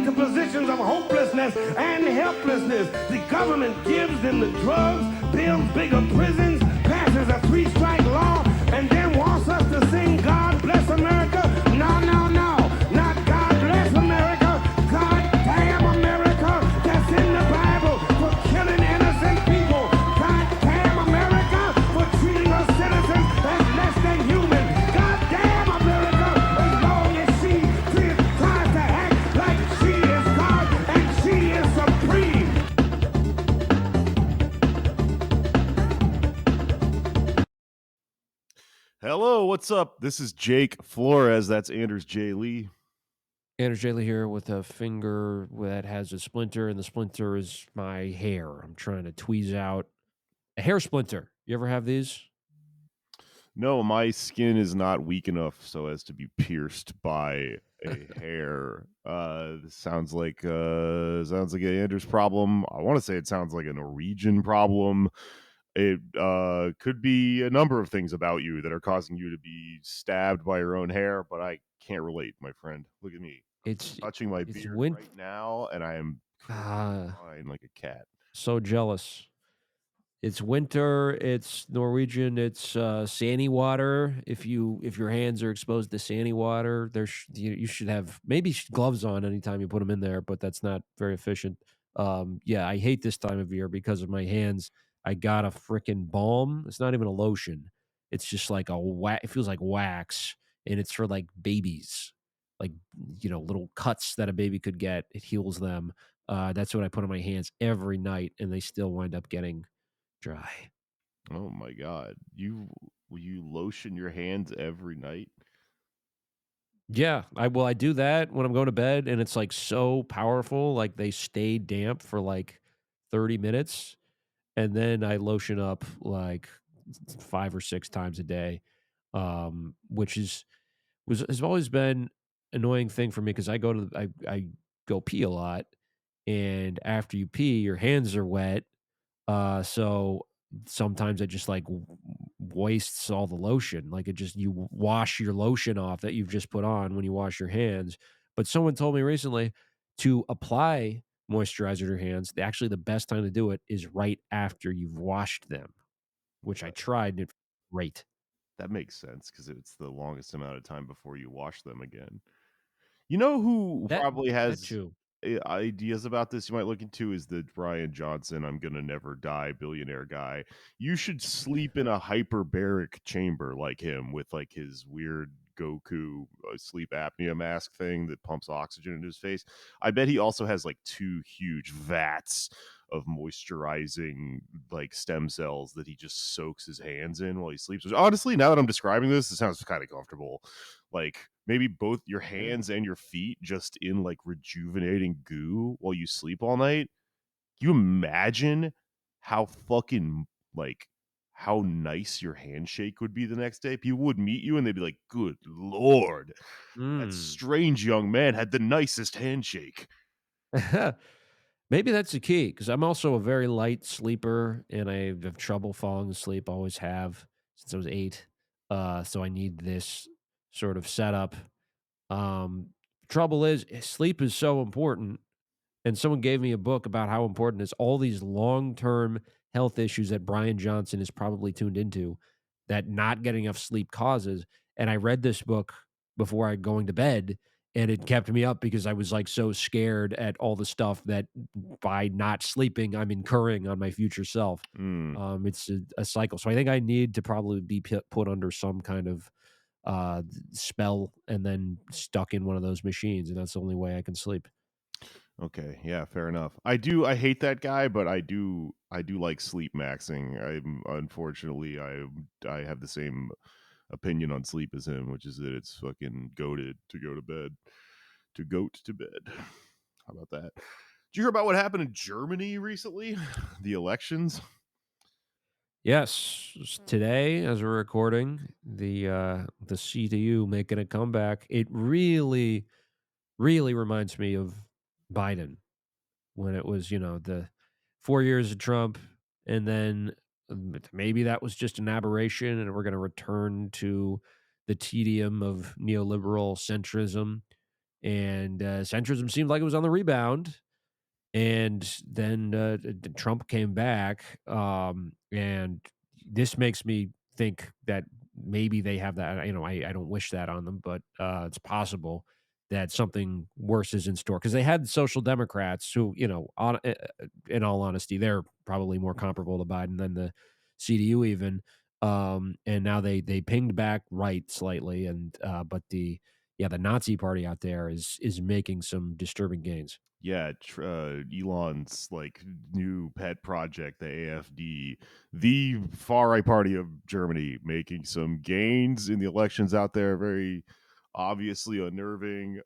into positions of hopelessness and helplessness. The government gives them the drugs, builds bigger prisons, passes a 3-strike law, and then wants us to sing God Bless America. No, no, no, not God Bless America. God damn America. That's in the Bible for killing innocent people. God damn America for treating us citizens as less than human. God damn America as long as she tries to act like she is God and she is supreme. Hello, what's up? This is Jake Flores. That's Anders J. Lee. Anders J. Lee here with a finger that has a splinter, and the splinter is my hair. I'm trying to tweeze out a hair splinter. You ever have these? No, my skin is not weak enough so as to be pierced by a hair. This sounds like an Anders problem. I want to say it sounds like a Norwegian problem. It could be a number of things about you that are causing you to be stabbed by your own hair, but I can't relate, my friend. Look at me. It's Touching my beard right now, and I am fine like a cat. So jealous. It's winter. It's Norwegian. It's sandy water. If your hands are exposed to sandy water, you should have maybe gloves on anytime you put them in there, but that's not very efficient. Yeah, I hate this time of year because of my hands. I got a freaking balm. It's not even a lotion. It's just like it feels like wax, and it's for like babies, like little cuts that a baby could get. It heals them. That's what I put on my hands every night, and they still wind up getting dry. Oh my god. You lotion your hands every night? Yeah, I do that when I'm going to bed, and it's like so powerful. Like they stay damp for like 30 minutes, and then I lotion up like 5 or 6 times a day, which has always been annoying thing for me because I go pee a lot, and after you pee, your hands are wet. So sometimes it just like wastes all the lotion. Like you wash your lotion off that you've just put on when you wash your hands. But someone told me recently to apply moisturizer to your hands. Actually, the best time to do it is right after you've washed them, which I tried and it's great. That makes sense because it's the longest amount of time before you wash them again. You know who probably That has too. ideas about this you might look into is the Brian Johnson "I'm gonna never die" billionaire guy. You should sleep in a hyperbaric chamber like him with like his weird Goku sleep apnea mask thing that pumps oxygen into his face. I bet he also has like 2 huge vats of moisturizing like stem cells that he just soaks his hands in while he sleeps. Which honestly, now that I'm describing this, it sounds kind of comfortable. Like maybe both your hands and your feet just in like rejuvenating goo while you sleep all night. Can you imagine how fucking like how nice your handshake would be the next day? People would meet you and they'd be like, "Good lord, that strange young man had the nicest handshake." Maybe that's the key because I'm also a very light sleeper and I have trouble falling asleep. Always have since I was 8. So I need this sort of setup. Trouble is, sleep is so important. And someone gave me a book about how important is all these long-term health issues that Brian Johnson is probably tuned into that not getting enough sleep causes. And I read this book before I going to bed, and it kept me up because I was like so scared at all the stuff that by not sleeping, I'm incurring on my future self. It's a cycle. So I think I need to probably be put under some kind of spell and then stuck in one of those machines. And that's the only way I can sleep. Okay, yeah, fair enough. I hate that guy, but I do like sleep maxing. I'm unfortunately I have the same opinion on sleep as him, which is that it's fucking goated to go to bed. To goat to bed. How about that? Did you hear about what happened in Germany recently? The elections? Yes, today as we're recording, the CDU making a comeback. It really, really reminds me of Biden when it was, the 4 years of Trump, and then maybe that was just an aberration, and we're going to return to the tedium of neoliberal centrism. and centrism seemed like it was on the rebound. And then Trump came back, and this makes me think that maybe they have that. I don't wish that on them, but it's possible that something worse is in store because they had social democrats who, in all honesty, they're probably more comparable to Biden than the CDU even. And now they pinged back right slightly, and but the Nazi party out there is making some disturbing gains. Yeah, Elon's like new pet project, the AFD, the far right party of Germany, making some gains in the elections out there. Very obviously unnerving.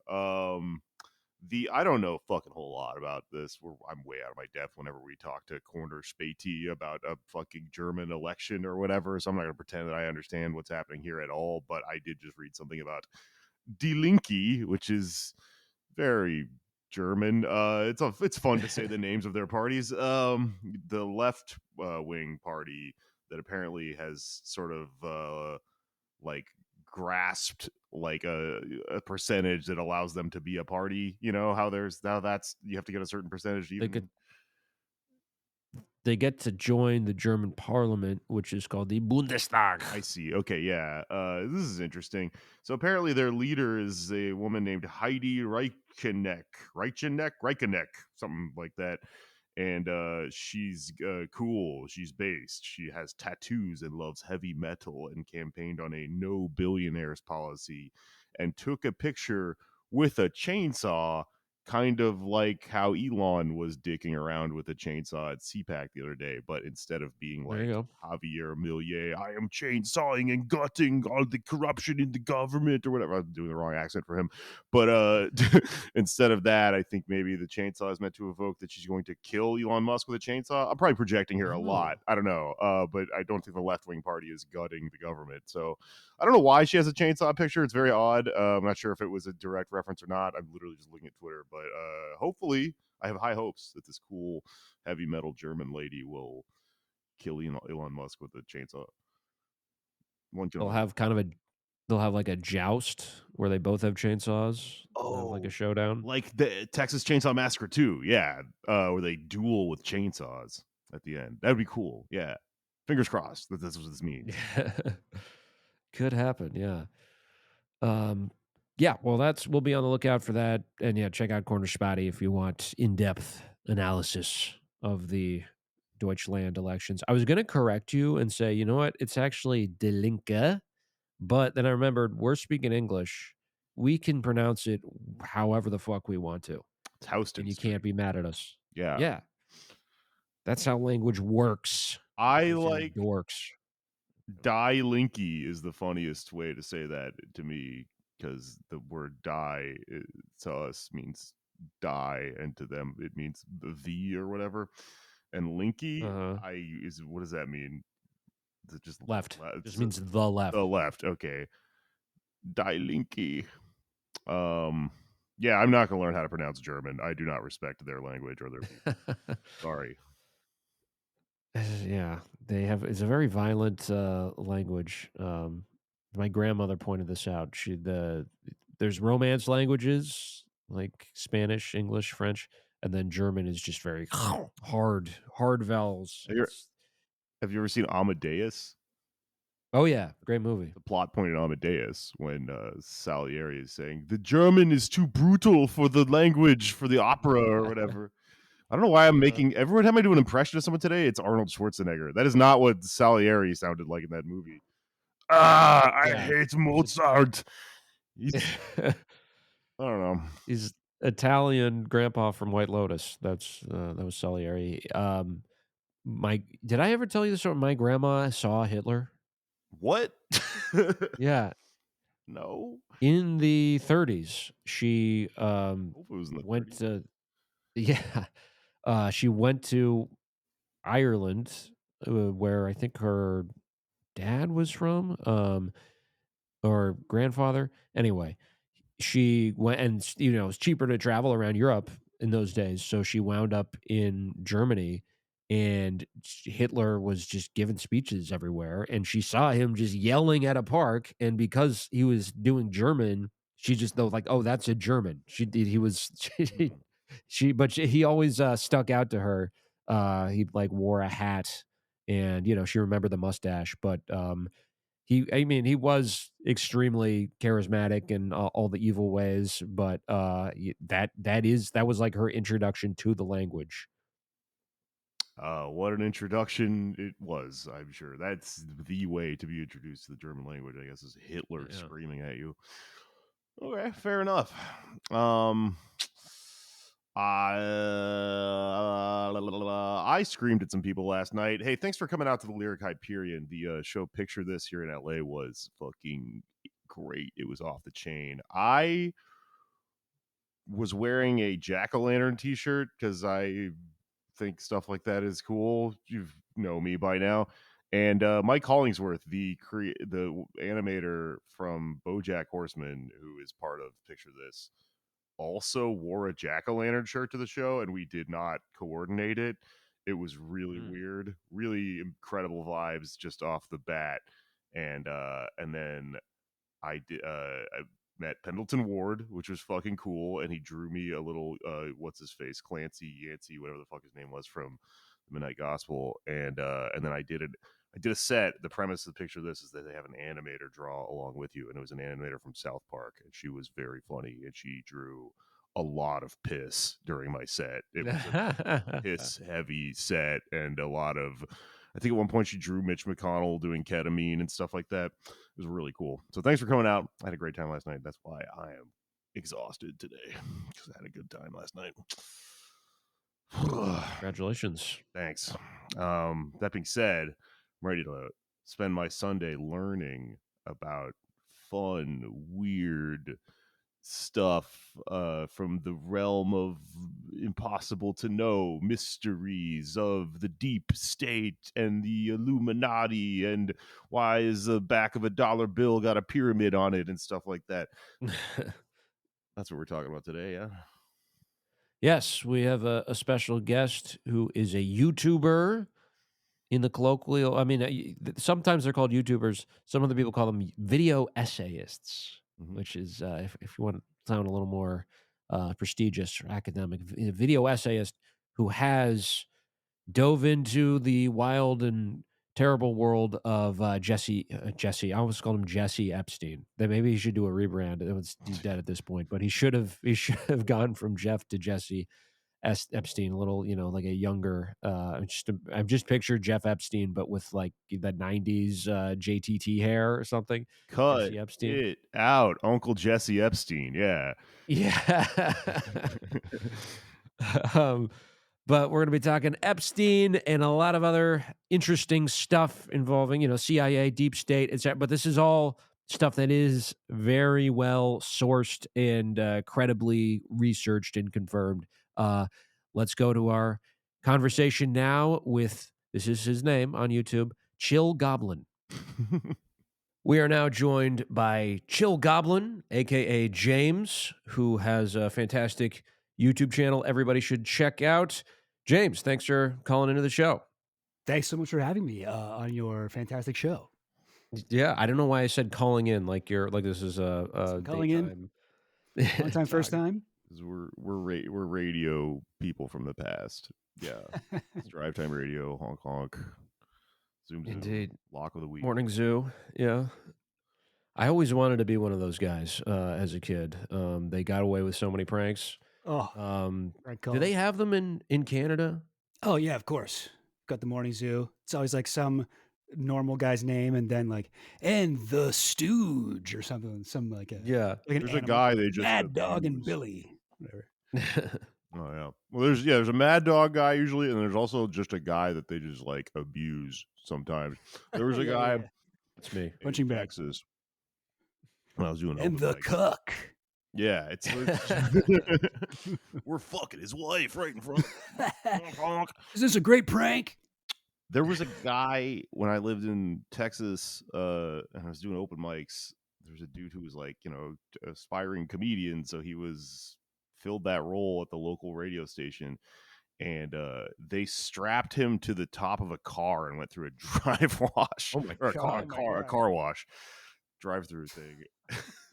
The I don't know a fucking whole lot about this. I'm way out of my depth whenever we talk to Corner Spatey about a fucking German election or whatever. So I'm not going to pretend that I understand what's happening here at all. But I did just read something about Die Linke, which is very German. It's fun to say the names of their parties. The left wing party that apparently has sort of like grasped like a percentage that allows them to be a party. You know how that's you have to get a certain percentage to They even. could they get to join the German parliament, which is called the Bundestag. I see. Okay, yeah. This is interesting. So apparently their leader is a woman named Heidi Reichenach, something like that. And she's cool. She's based. She has tattoos and loves heavy metal and campaigned on a no billionaires policy and took a picture with a chainsaw, kind of like how Elon was dicking around with a chainsaw at CPAC the other day, but instead of being There you like go. Javier Milei, I am chainsawing and gutting all the corruption in the government or whatever. I'm doing the wrong accent for him. But instead of that, I think maybe the chainsaw is meant to evoke that she's going to kill Elon Musk with a chainsaw. I'm probably projecting here a lot. Oh. I don't know. But I don't think the left-wing party is gutting the government. So I don't know why she has a chainsaw picture. It's very odd. I'm not sure if it was a direct reference or not. I'm literally just looking at Twitter. But hopefully, I have high hopes that this cool heavy metal German lady will kill Elon Musk with a chainsaw. One can They'll only have kind of a they'll have like a joust where they both have chainsaws. They'll have like a Oh, showdown. like the Texas Chainsaw Massacre 2, yeah, where they duel with chainsaws at the end. That'd be cool. Yeah, fingers crossed that that's what this means. Yeah. Could happen, yeah. Um, yeah, well, we'll be on the lookout for that, and yeah, check out Corner Spotty if you want in-depth analysis of the Deutschland elections. I was gonna correct you and say, you know what? It's actually Die Linke, but then I remembered we're speaking English. We can pronounce it however the fuck we want to, It's and Houston you can't Street. be mad at us. Yeah, Yeah, that's how language works. I You like dorks. Die Linky is the funniest way to say that to me because the word die to us means die, and to them it means the or whatever. And Linky, Uh-huh. I is what does that mean? Is it just Left. Just it's means the the left. left? Okay, Die Linky. Um, yeah, I'm not gonna learn how to pronounce German. I do not respect their language or their people. Sorry. Yeah, it's a very violent language. My grandmother pointed this out. There's Romance languages like Spanish, English, French, and then German is just very hard vowels. Have you, have you ever seen Amadeus? Oh yeah, great movie. The plot point in Amadeus when Salieri is saying the German is too brutal for the language for the opera or whatever. I don't know why I'm Uh, making every time I do an impression of someone today, it's Arnold Schwarzenegger. That is not what Salieri sounded like in that movie. Ah, I yeah, hate he's Mozart. He's, a, I don't know. he's Italian grandpa from White Lotus. That was Salieri. My did I ever tell you this story? My grandma saw Hitler. What? Yeah, No. in the 30s, she, Hope it was in the went 30s. to yeah, she went to Ireland, where I think her dad was from, or grandfather. Anyway, she went and, it's cheaper to travel around Europe in those days, so she wound up in Germany, and Hitler was just giving speeches everywhere, and she saw him just yelling at a park, and because he was doing German, she just though like, oh, that's a German. He was he always stuck out to her. He like wore a hat, and she remembered the mustache. But he was extremely charismatic in all the evil ways. But that was like her introduction to the language. What an introduction it was, I'm sure. That's the way to be introduced to the German language, I guess, is Hitler Yeah. screaming at you. Okay, fair enough. I screamed at some people last night. Hey, thanks for coming out to the Lyric Hyperion. The show Picture This here in LA was fucking great. It was off the chain. I was wearing a jack-o'-lantern t-shirt because I think stuff like that is cool. You know me by now. And Mike Hollingsworth, the animator from BoJack Horseman, who is part of Picture This, also wore a jack-o'-lantern shirt to the show, and we did not coordinate it. It was really weird, really incredible vibes just off the bat. And then I met Pendleton Ward, which was fucking cool, and he drew me a little what's his face, Clancy Yancey, whatever the fuck his name was from the Midnight Gospel, and then I did a set. The premise of the Picture This is that they have an animator draw along with you, and it was an animator from South Park, and she was very funny, and she drew a lot of piss during my set. It was a piss heavy set, and a lot of, I think at one point she drew Mitch McConnell doing ketamine and stuff like that. It was really cool. So thanks for coming out. I had a great time last night. That's why I am exhausted today, because I had a good time last night. Congratulations. Thanks. That being said, I'm ready to spend my Sunday learning about fun, weird stuff from the realm of impossible to know mysteries of the deep state and the Illuminati, and why is the back of a dollar bill got a pyramid on it and stuff like that. That's what we're talking about today. Yeah. Yes, we have a special guest who is a YouTuber in the colloquial. I mean, sometimes they're called YouTubers. Some other people call them video essayists, which is, if you want to sound a little more prestigious or academic, a video essayist who has dove into the wild and terrible world of Jesse. I almost called him Jesse Epstein. That maybe he should do a rebrand. He's dead at this point, but he should have gone from Jeff to Jesse Epstein, a little, like a younger. I've just pictured Jeff Epstein, but with like the '90s JTT hair or something. Cut Jesse Epstein. it out, Uncle Jesse Epstein. Yeah. Yeah. But we're going to be talking Epstein and a lot of other interesting stuff involving, CIA, deep state, etc. But this is all stuff that is very well sourced and credibly researched and confirmed. Let's go to our conversation now with, this is his name on YouTube, Chill Goblin. We are now joined by Chill Goblin, aka James, who has a fantastic YouTube channel everybody should check out. James, thanks for calling into the show. Thanks so much for having me on your fantastic show. Yeah, I don't know why I said calling in like this is a calling daytime. One time, first time. We're radio people from the past. Yeah, it's Drive Time Radio, honk honk, zoom zoom, Indeed. lock of the week, Morning Zoo. Yeah, I always wanted to be one of those guys as a kid. They got away with so many pranks. Oh, do they have them in Canada? Oh yeah, of course. Got the Morning Zoo. It's always like some normal guy's name, and then like, and the Stooge or something. Some like a yeah. Like there's a guy they just Mad Dog and abuse. Billy, whatever. Oh yeah. Well, there's a Mad Dog guy usually, and there's also just a guy that they just like abuse sometimes. There was a guy. That's me. Punching in bag. Texas when I was doing And open the mics. cuck. Yeah, it's we're fucking his wife right in front. Is this a great prank? There was a guy when I lived in Texas, and I was doing open mics. There was a dude who was like, aspiring comedian, so he filled that role at the local radio station, and they strapped him to the top of a car and went through a drive wash. Oh my or God. a car wash drive-through thing.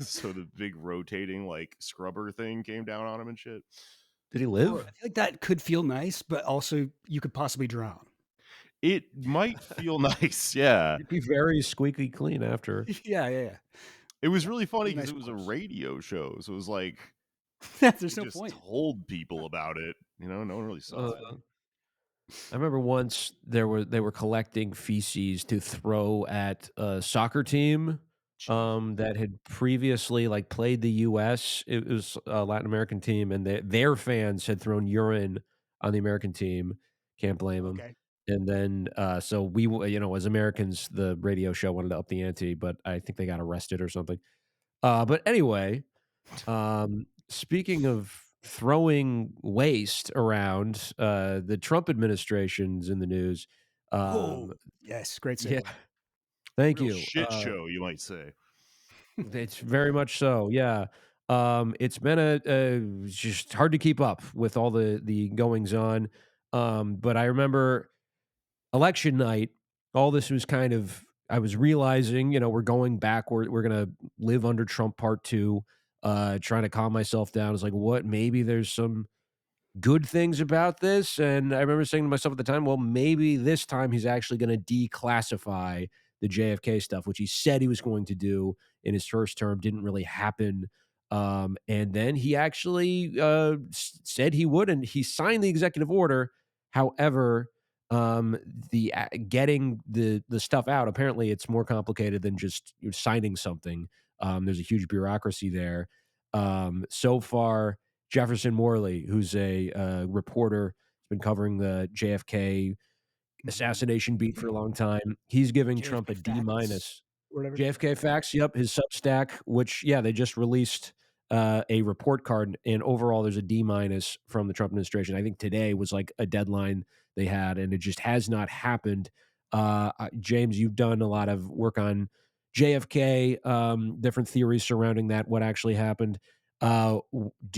So the big rotating like scrubber thing came down on him and shit. Did he I live? feel like that could feel nice, but also you could possibly drown. It might feel nice, yeah. It'd be very squeaky clean after. Yeah. It was really funny Be because nice, it of was a course. radio show, so it was like There's they no just point. told people about it. No one really saw it. I remember once they were collecting feces to throw at a soccer team that had previously like played the US. It was a Latin American team and their fans had thrown urine on the American team. Can't blame them. Okay. And then so as Americans the radio show wanted to up the ante, but I think they got arrested or something. But anyway, speaking of throwing waste around, the Trump administration's in the news. Oh, Um, yes. Great yeah, segue. thank Real you. shit show, you might say. It's very much so. Yeah. It's been just hard to keep up with all the goings on. But I remember election night, all this was kind of I was realizing, we're going backward. We're gonna live under Trump part two. Trying to calm myself down. It's like, what? Maybe there's some good things about this. And I remember saying to myself at the time, well, maybe this time he's actually going to declassify the JFK stuff, which he said he was going to do in his first term, didn't really happen. And then he actually said he would, and he signed the executive order. However, the getting the stuff out, apparently it's more complicated than just signing something. There's a huge bureaucracy there. So far, Jefferson Morley, who's a reporter, has been covering the JFK assassination beat for a long time. He's giving Trump JFK a D facts, minus. whatever. JFK Facts, yep, his Substack, which they just released a report card, and overall there's a D minus from the Trump administration. I think today was like a deadline they had, and it just has not happened. James, you've done a lot of work on JFK, different theories surrounding that, what actually happened. Do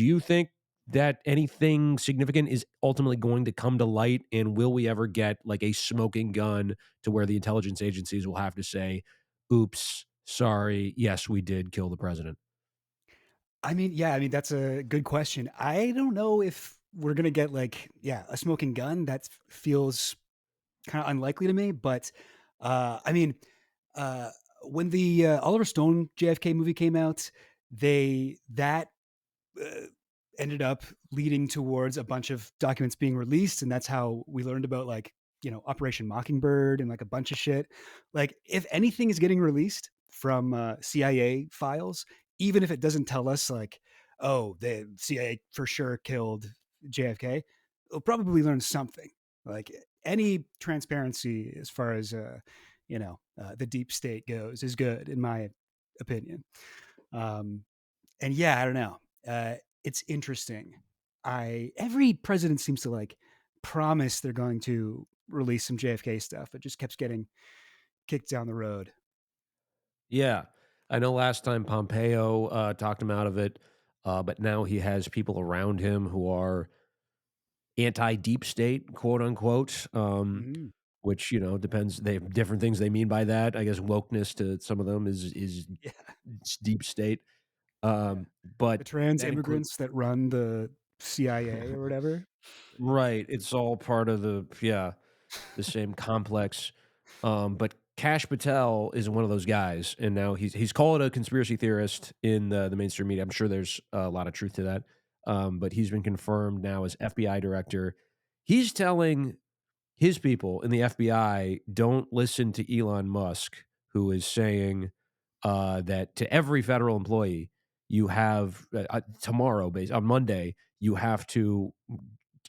you think that anything significant is ultimately going to come to light, and will we ever get like a smoking gun to where the intelligence agencies will have to say, oops, sorry, yes, we did kill the president? I mean, yeah, I mean, that's a good question. I don't know if we're gonna get like, yeah, a smoking gun. That feels kind of unlikely to me. But I mean, uh, when the Oliver Stone JFK movie came out, that uh, ended up leading towards a bunch of documents being released, and that's how we learned about like Operation Mockingbird and like a bunch of shit. Like, if anything is getting released from CIA files, even if it doesn't tell us like, oh, the CIA for sure killed JFK, we'll probably learn something. Like, any transparency as far as the deep state goes is good in my opinion. And yeah, I don't know. It's interesting. Every president seems to like promise they're going to release some JFK stuff. It just keeps getting kicked down the road. Yeah. I know last time Pompeo talked him out of it, but now he has people around him who are anti deep state, quote unquote. Mm, Which depends. They have different things they mean by that. I guess wokeness to some of them is yeah, deep state. yeah. But The trans that includes immigrants that run the CIA or whatever. right. It's all part of the same complex. But Kash Patel is one of those guys, and now he's called a conspiracy theorist in the mainstream media. I'm sure there's a lot of truth to that. But he's been confirmed now as FBI director. He's telling his people in the FBI, don't listen to Elon Musk, who is saying that to every federal employee, you have tomorrow, based on Monday, you have to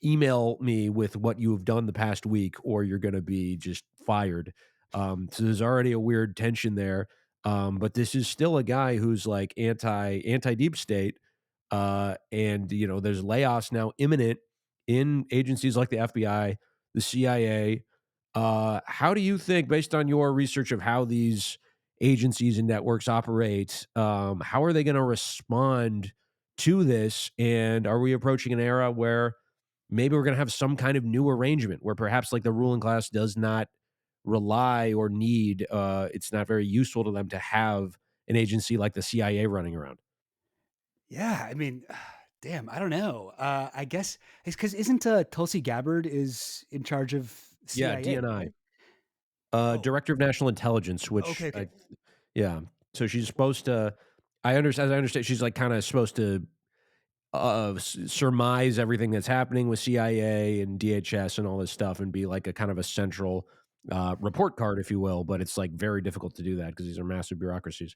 email me with what you have done the past week, or you're going to be just fired. So there's already a weird tension there. But this is still a guy who's like anti deep state, and there's layoffs now imminent in agencies like the FBI, the CIA. How do you think, based on your research of how these agencies and networks operate, how are they going to respond to this? And are we approaching an era where maybe we're going to have some kind of new arrangement where perhaps like the ruling class does not rely or need, it's not very useful to them to have an agency like the CIA running around. Yeah, I mean, damn, I don't know. I guess it's because isn't Tulsi Gabbard is in charge of Yeah, CIA, DNI, right? Oh, Director of National Intelligence, okay, which okay. yeah. So she's supposed to. As I understand, she's like kind of supposed to surmise everything that's happening with CIA and DHS and all this stuff, and be like a kind of a central report card, if you will. But it's like very difficult to do that because these are massive bureaucracies.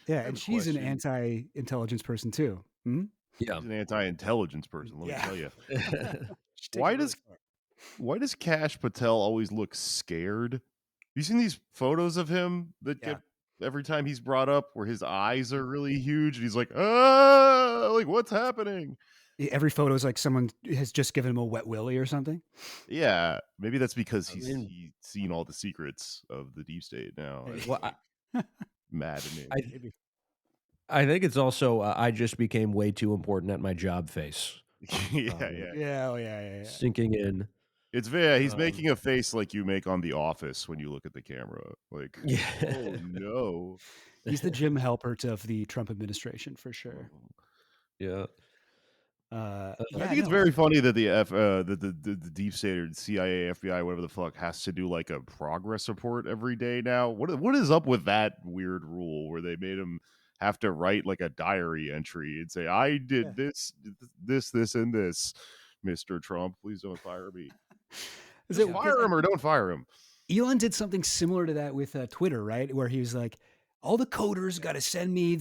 Yeah, I have and a she's an question. anti-intelligence person too. Hmm? Yeah. He's an anti-intelligence person, let me Yeah. tell you. She takes Why it really does far. why does Kash Patel always look scared? You seen these photos of him that Yeah. get every time he's brought up where his eyes are really huge and he's like, ah, like what's happening? Every photo is like someone has just given him a wet willy or something. Yeah, maybe that's because I he's mean, seen all the secrets of the deep state now. Maybe. It's well, like maddening. I Maybe. I think it's also I just became way too important at my job face, Yeah, um, yeah. Yeah. Oh, yeah. Yeah. Yeah. sinking in. It's very he's Um, making a face like you make on The Office when you look at the camera. Like, oh yeah, no. He's the Jim Halpert of the Trump administration for sure. yeah. I Yeah. think it's No. very funny that the deep state or CIA, FBI, whatever the fuck, has to do like a progress report every day now. What is up with that weird rule where they made him have to write like a diary entry and say, "I Yeah. did this, and this, Mr. Trump. Please don't fire me. Is Just it Yeah. because fire him or don't fire him." Elon did something similar to that with Twitter, right? Where he was like, all the coders got to send me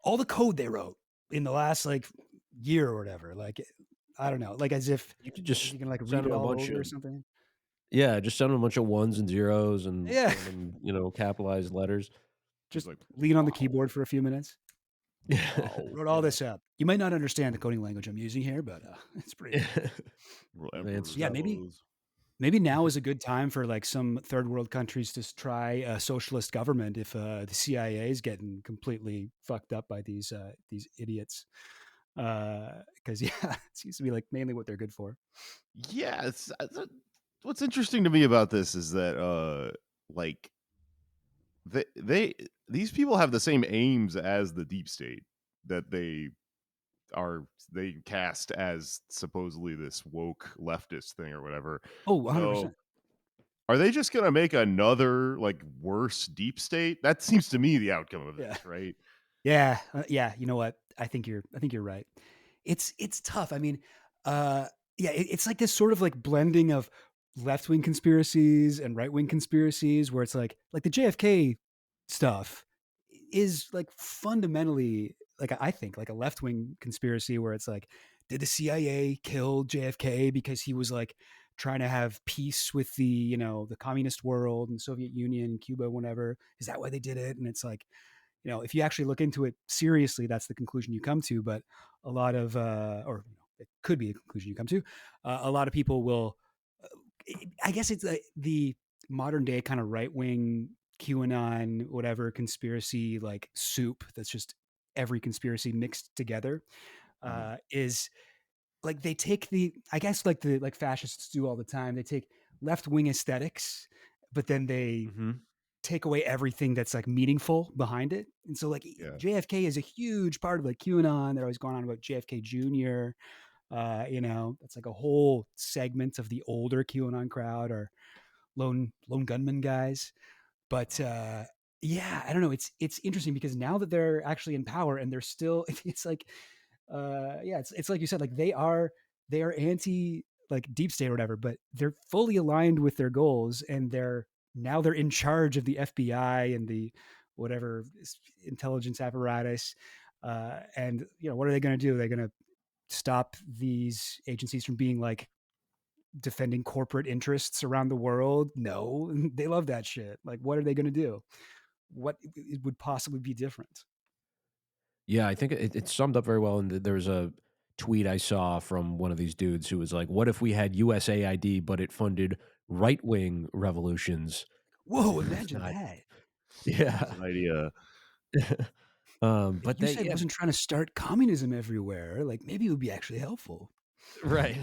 all the code they wrote in the last like year or whatever. Like, I don't know, like as if You could is just he gonna like send read it them a all bunch over or of something? just send them a bunch of ones and zeros and Yeah, send them, capitalized letters. He's just like, lean on the "Wow, keyboard for a few minutes. wow, Wrote all this up. You might not understand the coding language I'm using here, but it's pretty Yeah. good. real Advanced emperor Yeah, stuff. knows." maybe now is a good time for like some third world countries to try a socialist government if the CIA is getting completely fucked up by these idiots. Because yeah, it seems to be like mainly what they're good for. Yeah, what's interesting to me about this is that like they these people have the same aims as the deep state that they cast as supposedly this woke leftist thing or whatever. Oh, 100 So percent. are they just gonna make another like worse deep state? That seems to me the outcome of Yeah. this, right? Yeah, yeah. You know what? I think you're right. It's tough. I mean, uh, yeah, it's like this sort of like blending of left wing conspiracies and right wing conspiracies, where it's like the JFK stuff is like fundamentally like I think like a left wing conspiracy where it's like, did the CIA kill JFK because he was like trying to have peace with the communist world and Soviet Union, Cuba, whatever? Is that why they did it? And it's like, if you actually look into it seriously, that's the conclusion you come to. But a lot of, or it could be a conclusion you come to. A lot of people will, I guess it's the modern day kind of right wing QAnon, whatever conspiracy like soup that's just every conspiracy mixed together Mhm. is like they take I guess like the like fascists do all the time. They take left wing aesthetics, but then they Mm-hmm. take away everything that's like meaningful behind it. And so like Yeah. JFK is a huge part of like QAnon. They're always going on about JFK Jr. That's like a whole segment of the older QAnon crowd or lone gunman guys. But yeah, I don't know. It's interesting because now that they're actually in power and they're still, it's like, yeah, it's like you said, like they are anti like deep state or whatever, but they're fully aligned with their goals, and they're in charge of the FBI and the whatever intelligence apparatus. And what are they going to do? They're going to stop these agencies from being like defending corporate interests around the world? No, they love that shit. Like, what are they going to do? What it would possibly be different? Yeah, I think it's summed up very well. And there was a tweet I saw from one of these dudes who was like, "What if we had USAID, but it funded right wing revolutions?" Whoa, And imagine I, that. That's yeah, an idea. but You they, said wasn't trying to start communism everywhere. Like maybe it would be actually helpful. right.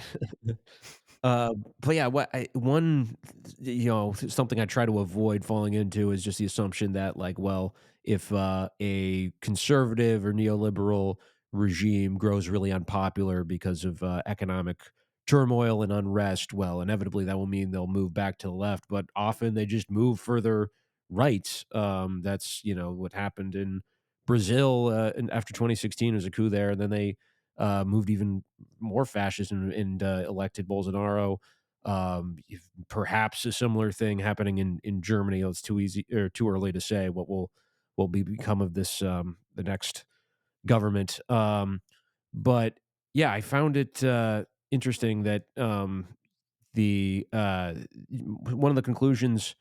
But yeah, something I try to avoid falling into is just the assumption that like, well, if a conservative or neoliberal regime grows really unpopular because of economic turmoil and unrest, well, inevitably that will mean they'll move back to the left, but often they just move further right. That's, what happened in Brazil and after 2016 was a coup there, and then they moved even more fascist and elected Bolsonaro. Perhaps a similar thing happening in Germany. It's too easy or too early to say what will become of this the next government. But yeah, I found it interesting that the one of the conclusions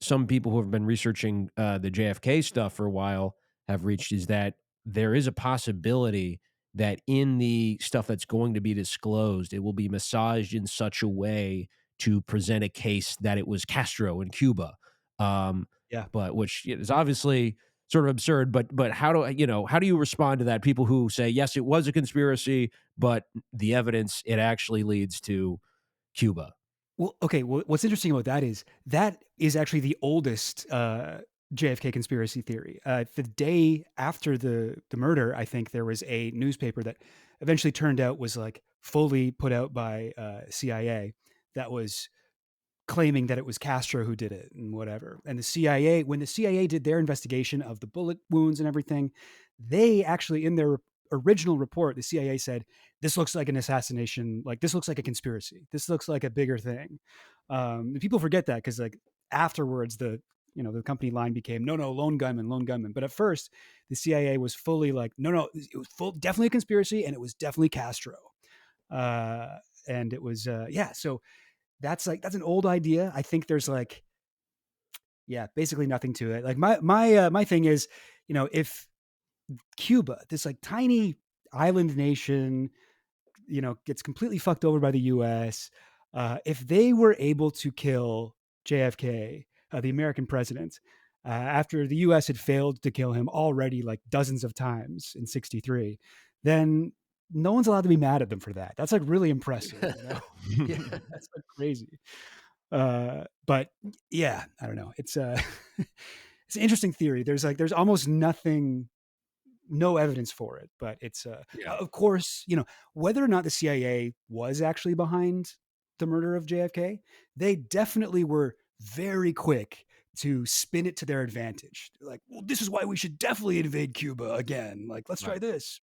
some people who have been researching the JFK stuff for a while have reached is that there is a possibility that in the stuff that's going to be disclosed, it will be massaged in such a way to present a case that it was Castro in Cuba, um, Yeah. but which is obviously sort of absurd. But how do you respond to that? People who say yes, it was a conspiracy, but the evidence it actually leads to Cuba. Well, okay. What's interesting about that is actually the oldest JFK conspiracy theory. The day after the murder, I think there was a newspaper that eventually turned out was like fully put out by CIA that was claiming that it was Castro who did it and whatever. And the CIA, when the CIA did their investigation of the bullet wounds and everything, they actually, in their original report, the CIA said, this looks like an assassination. Like, this looks like a conspiracy. This looks like a bigger thing. And people forget that because, like, afterwards, the company line became, no, lone gunman, lone gunman. But at first, the CIA was fully like, no, it was definitely a conspiracy, and it was definitely Castro. And it was, yeah. So that's an old idea. I think there's like, yeah, basically nothing to it. Like my thing is, if Cuba, this like tiny island nation, gets completely fucked over by the US, if they were able to kill JFK, the American president, after the US had failed to kill him already like dozens of times in 63, then no one's allowed to be mad at them for that. That's like really impressive. Yeah, that's like crazy. But yeah, I don't know. It's it's an interesting theory. There's almost nothing, no evidence for it, but it's Yeah. of course, whether or not the CIA was actually behind the murder of JFK, they definitely were very quick to spin it to their advantage. They're like, well, this is why we should definitely invade Cuba again. Like, let's try Right. this.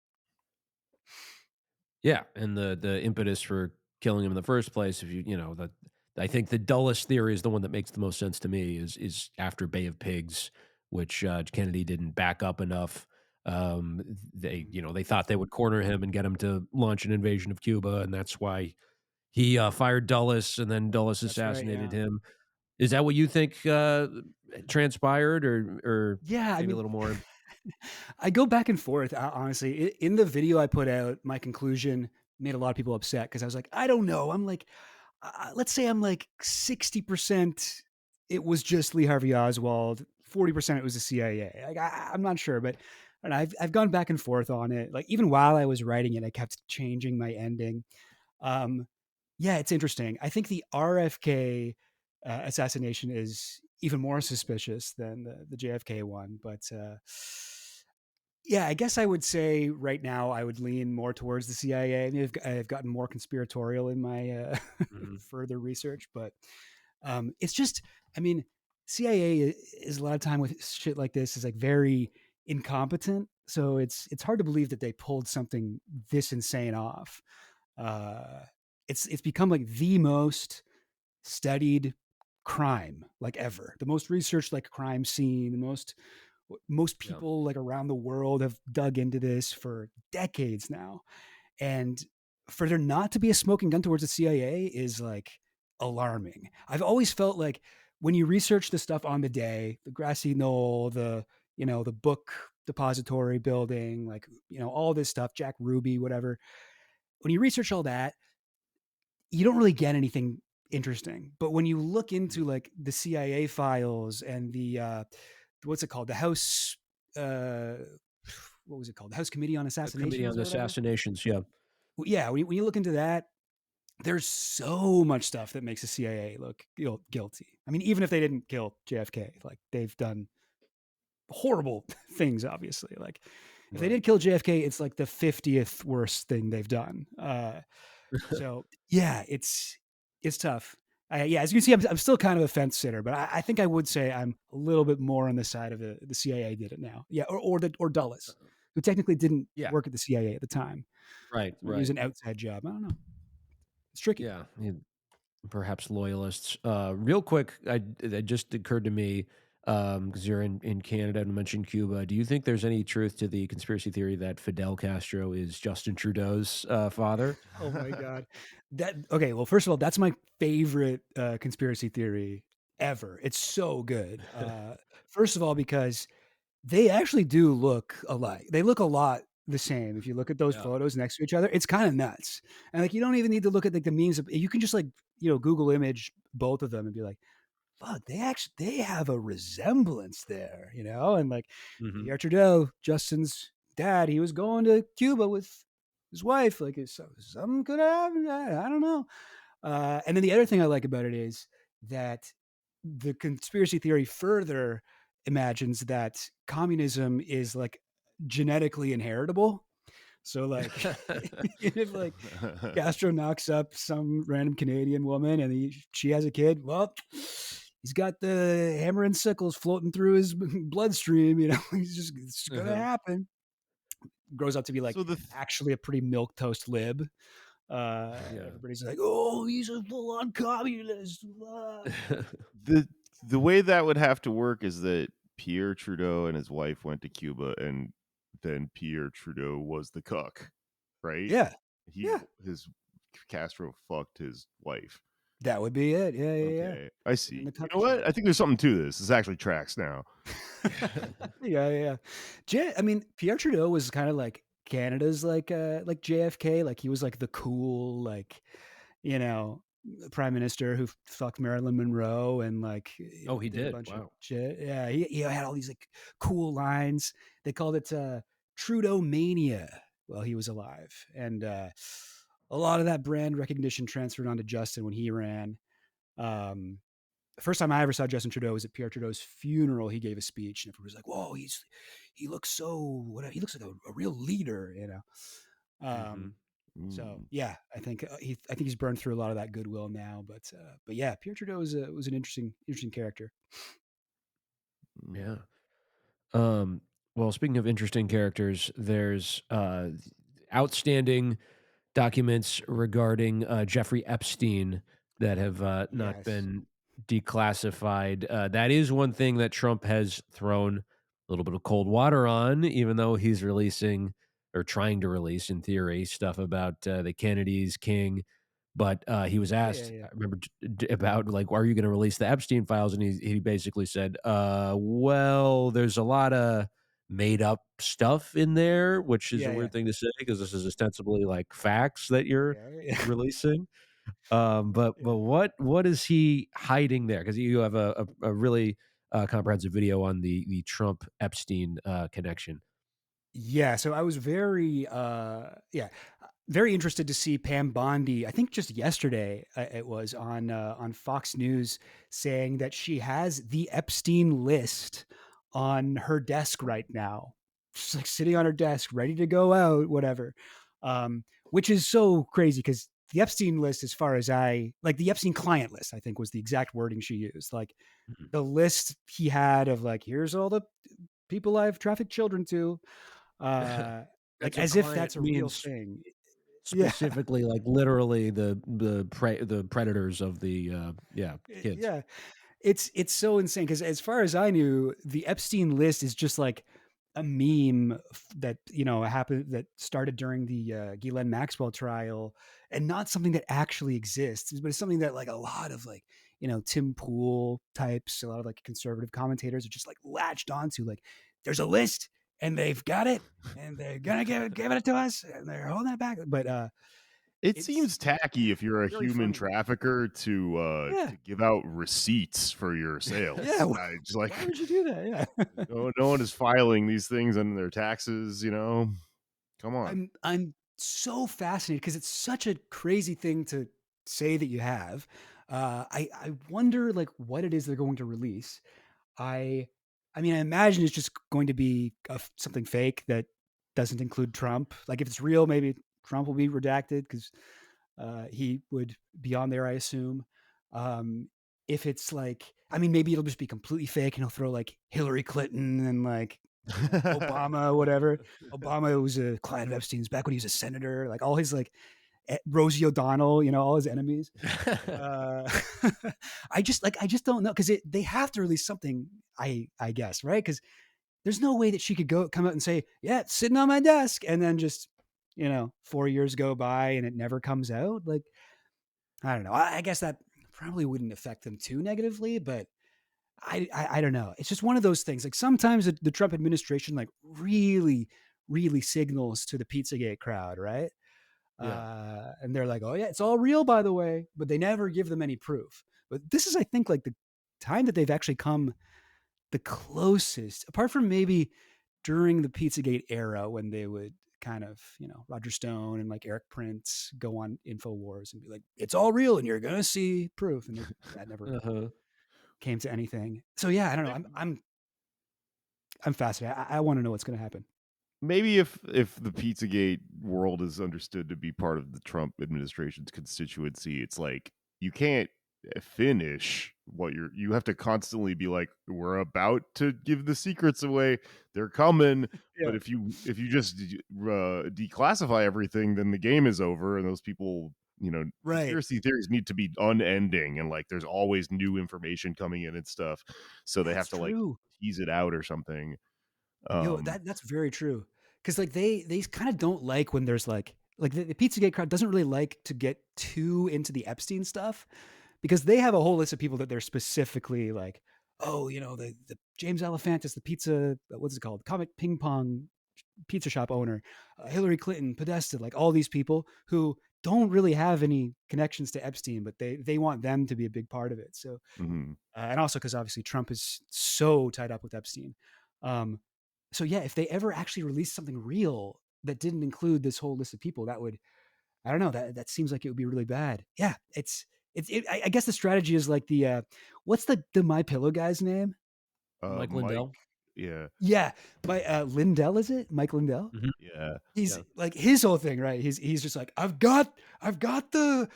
Yeah, and the impetus for killing him in the first place, if that I think the dullest theory is the one that makes the most sense to me is after Bay of Pigs, which Kennedy didn't back up enough. They thought they would corner him and get him to launch an invasion of Cuba, and that's why he fired Dulles, and then Dulles That's right. assassinated Yeah. him. Is that what you think transpired, or Yeah. I maybe a mean, little more? I go back and forth, honestly. In the video I put out, my conclusion made a lot of people upset because I was like, I don't know. I'm like, let's say I'm like 60% it was just Lee Harvey Oswald, 40% it was the CIA. Like, I'm not sure, but and I've gone back and forth on it. Like even while I was writing it, I kept changing my ending. Um, yeah, it's interesting. I think the RFK assassination is even more suspicious than the JFK one, but yeah, I guess I would say right now I would lean more towards the CIA. I mean, I've gotten more conspiratorial in my Mhm. further research, but it's just, I mean, CIA is a lot of time with shit like this is like very incompetent. So it's hard to believe that they pulled something this insane off. Uh, it's become like the most studied crime like ever, the most researched like crime scene, the most Yeah. people like around the world have dug into this for decades now. And for there not to be a smoking gun towards the CIA is like alarming. I've always felt like when you research the stuff on the day, the grassy knoll, the book depository building, like, all this stuff, Jack Ruby, whatever, when you research all that, you don't really get anything interesting. But when you look into like the CIA files and the what's it called? The House what was it called? The House Committee on A committee Assassinations on or whatever. assassinations. Yeah. Yeah, when you look into that, there's so much stuff that makes the CIA look guilty. I mean, even if they didn't kill JFK, like they've done horrible things, obviously. Like if they Right. did kill JFK, it's like the 50th worst thing they've done. So yeah, it's tough. Yeah, as you can see, I'm still kind of a fence sitter, but I think I would say I'm a little bit more on the side of the CIA did it now. Yeah, or Dulles, who technically didn't Yeah. work at the CIA at the time. Right. Maybe it was Right. an outside job. I don't know. It's tricky. Yeah. Perhaps loyalists. Real quick, it just occurred to me because you're in Canada and mentioned Cuba. Do you think there's any truth to the conspiracy theory that Fidel Castro is Justin Trudeau's father? Oh my god. That okay, well, first of all, that's my favorite conspiracy theory ever. It's so good. First of all, because they actually do look alike. They look a lot the same. If you look at those Yeah. photos next to each other, it's kind of nuts. And like you don't even need to look at like the memes. You can just like, Google image both of them and be like, fuck, they have a resemblance there, And like Hmm. Pierre Trudeau, Justin's dad, he was going to Cuba with his wife. Like, is something could happen? I don't know. And then the other thing I like about it is that the conspiracy theory further imagines that communism is like genetically inheritable. So like if like Castro knocks up some random Canadian woman and she has a kid, well, he's got the hammer and sickles floating through his bloodstream, it's gonna Uh-huh. happen. Grows up to be like So actually a pretty milk toast lib. Yeah. Everybody's like, "Oh, he's a full-on communist." the the way that would have to work is that Pierre Trudeau and his wife went to Cuba, and then Pierre Trudeau was the cook, right? Yeah, He yeah, his Castro fucked his wife. that would be it. Yeah, yeah, yeah. Okay, I And see. the You cook know what? I think there's something to this. This actually tracks now. yeah, yeah. I mean, Pierre Trudeau was kind of like Canada's like JFK. Like he was like the cool you know prime minister who fucked Marilyn Monroe and like Oh, he did a did. bunch of Wow. shit. Yeah, he had all these like cool lines. They called it Trudeau mania while he was alive, and a lot of that brand recognition transferred onto Justin when he ran. Um, the first time I ever saw Justin Trudeau was at Pierre Trudeau's funeral. He gave a speech, and everyone was like, "Whoa, he looks so what? He looks like a real leader." Hmm. So Mm, yeah, I think he's burned through a lot of that goodwill now. But yeah, Pierre Trudeau was an interesting character. mm. Yeah. Um, well, speaking of interesting characters, there's outstanding documents regarding Jeffrey Epstein that have not Yes. been declassified. That is one thing that Trump has thrown a little bit of cold water on, even though he's releasing or trying to release, in theory, stuff about the Kennedys, King. But he was Yeah, yeah, asked, yeah, I remember, about like, are you going to release the Epstein files? And he basically said, well, there's a lot of made up stuff in there, which is a yeah, yeah, weird thing to say because this is ostensibly like facts that you're yeah, yeah. releasing. But Yeah. what is he hiding there? Because you have a really comprehensive video on the Trump Epstein connection. Yeah, so I was very interested to see Pam Bondi. I think just yesterday it was on Fox News saying that she has the Epstein list on her desk right now. She's like sitting on her desk, ready to go out, whatever. Which is so crazy because the Epstein list, as far as the Epstein client list, I think was the exact wording she used. Like Mhm. the list he had of like, here's all the people I've trafficked children to, uh, like That's what as if client that's a real means thing. Yeah, specifically, like literally the predators of the kids. yeah. It's so insane because as far as I knew, the Epstein list is just like a meme that happened that started during the Ghislaine Maxwell trial, and not something that actually exists, but it's something that like a lot of like Tim Pool types, a lot of like conservative commentators are just like latched onto. Like, there's a list, and they've got it, and they're gonna give it to us, and they're holding it back. But It it's seems tacky if you're a really human funny. trafficker Yeah, to give out receipts for your yeah. sales. I just like Why would you do that? Yeah. no one is filing these things on their taxes. Come on. I'm so fascinated because it's such a crazy thing to say that you have. I wonder like what it is they're going to release. I I mean, I imagine it's just going to be something fake that doesn't include Trump. Like if it's real, maybe Trump will be redacted because he would be on there, I assume. Um, if it's like, I mean, maybe it'll just be completely fake and he'll throw like Hillary Clinton and like, Obama, whatever. Obama was a client of Epstein's back when he was a senator, like all his like Rosie O'Donnell, all his enemies. Uh, I just don't know because they have to release something. I guess right because there's no way that she could come out and say, yeah, it's sitting on my desk, and then just 4 years go by and it never comes out. Like I don't know. I guess that probably wouldn't affect them too negatively, but I don't know. It's just one of those things. Like sometimes the Trump administration like really really signals to the Pizzagate crowd, right? Yeah. And they're like, "Oh yeah, it's all real, by the way," but they never give them any proof. But this is, I think, like the time that they've actually come the closest, apart from maybe during the Pizzagate era when they would kind of, Roger Stone and like Eric Prince go on Infowars and be like, "It's all real, and you're gonna see proof," and that never Uh-huh. came to anything. So yeah, I don't know. I'm fascinated. I want to know what's gonna happen. Maybe if the Pizzagate world is understood to be part of the Trump administration's constituency, it's like you can't finish what you have to constantly be like, we're about to give the secrets away, they're coming. Yeah. But if you just declassify everything, then the game is over, and those people, Right. conspiracy theories need to be unending, and like there's always new information coming in and stuff, so they have That's to like true. tease it out or something. Yo, um that's very true. Because like they kind of don't like when there's like the Pizzagate crowd doesn't really like to get too into the Epstein stuff because they have a whole list of people that they're specifically like, oh, the James Alefantis, the pizza, what's it called, Comet Ping Pong pizza shop owner, Hillary Clinton, Podesta, like all these people who don't really have any connections to Epstein, but they want them to be a big part of it. So mhm. and also because obviously Trump is so tied up with Epstein. Um, so yeah, if they ever actually released something real that didn't include this whole list of people, that would, I don't know, that seems like it would be really bad. Yeah, I guess the strategy is like what's the My Pillow guy's name? Mike Mike, Lindell. yeah, Yeah, Lindell, is it Mike Lindell? Mhm. yeah. He's Yeah. like his whole thing, right? He's just like, I've got the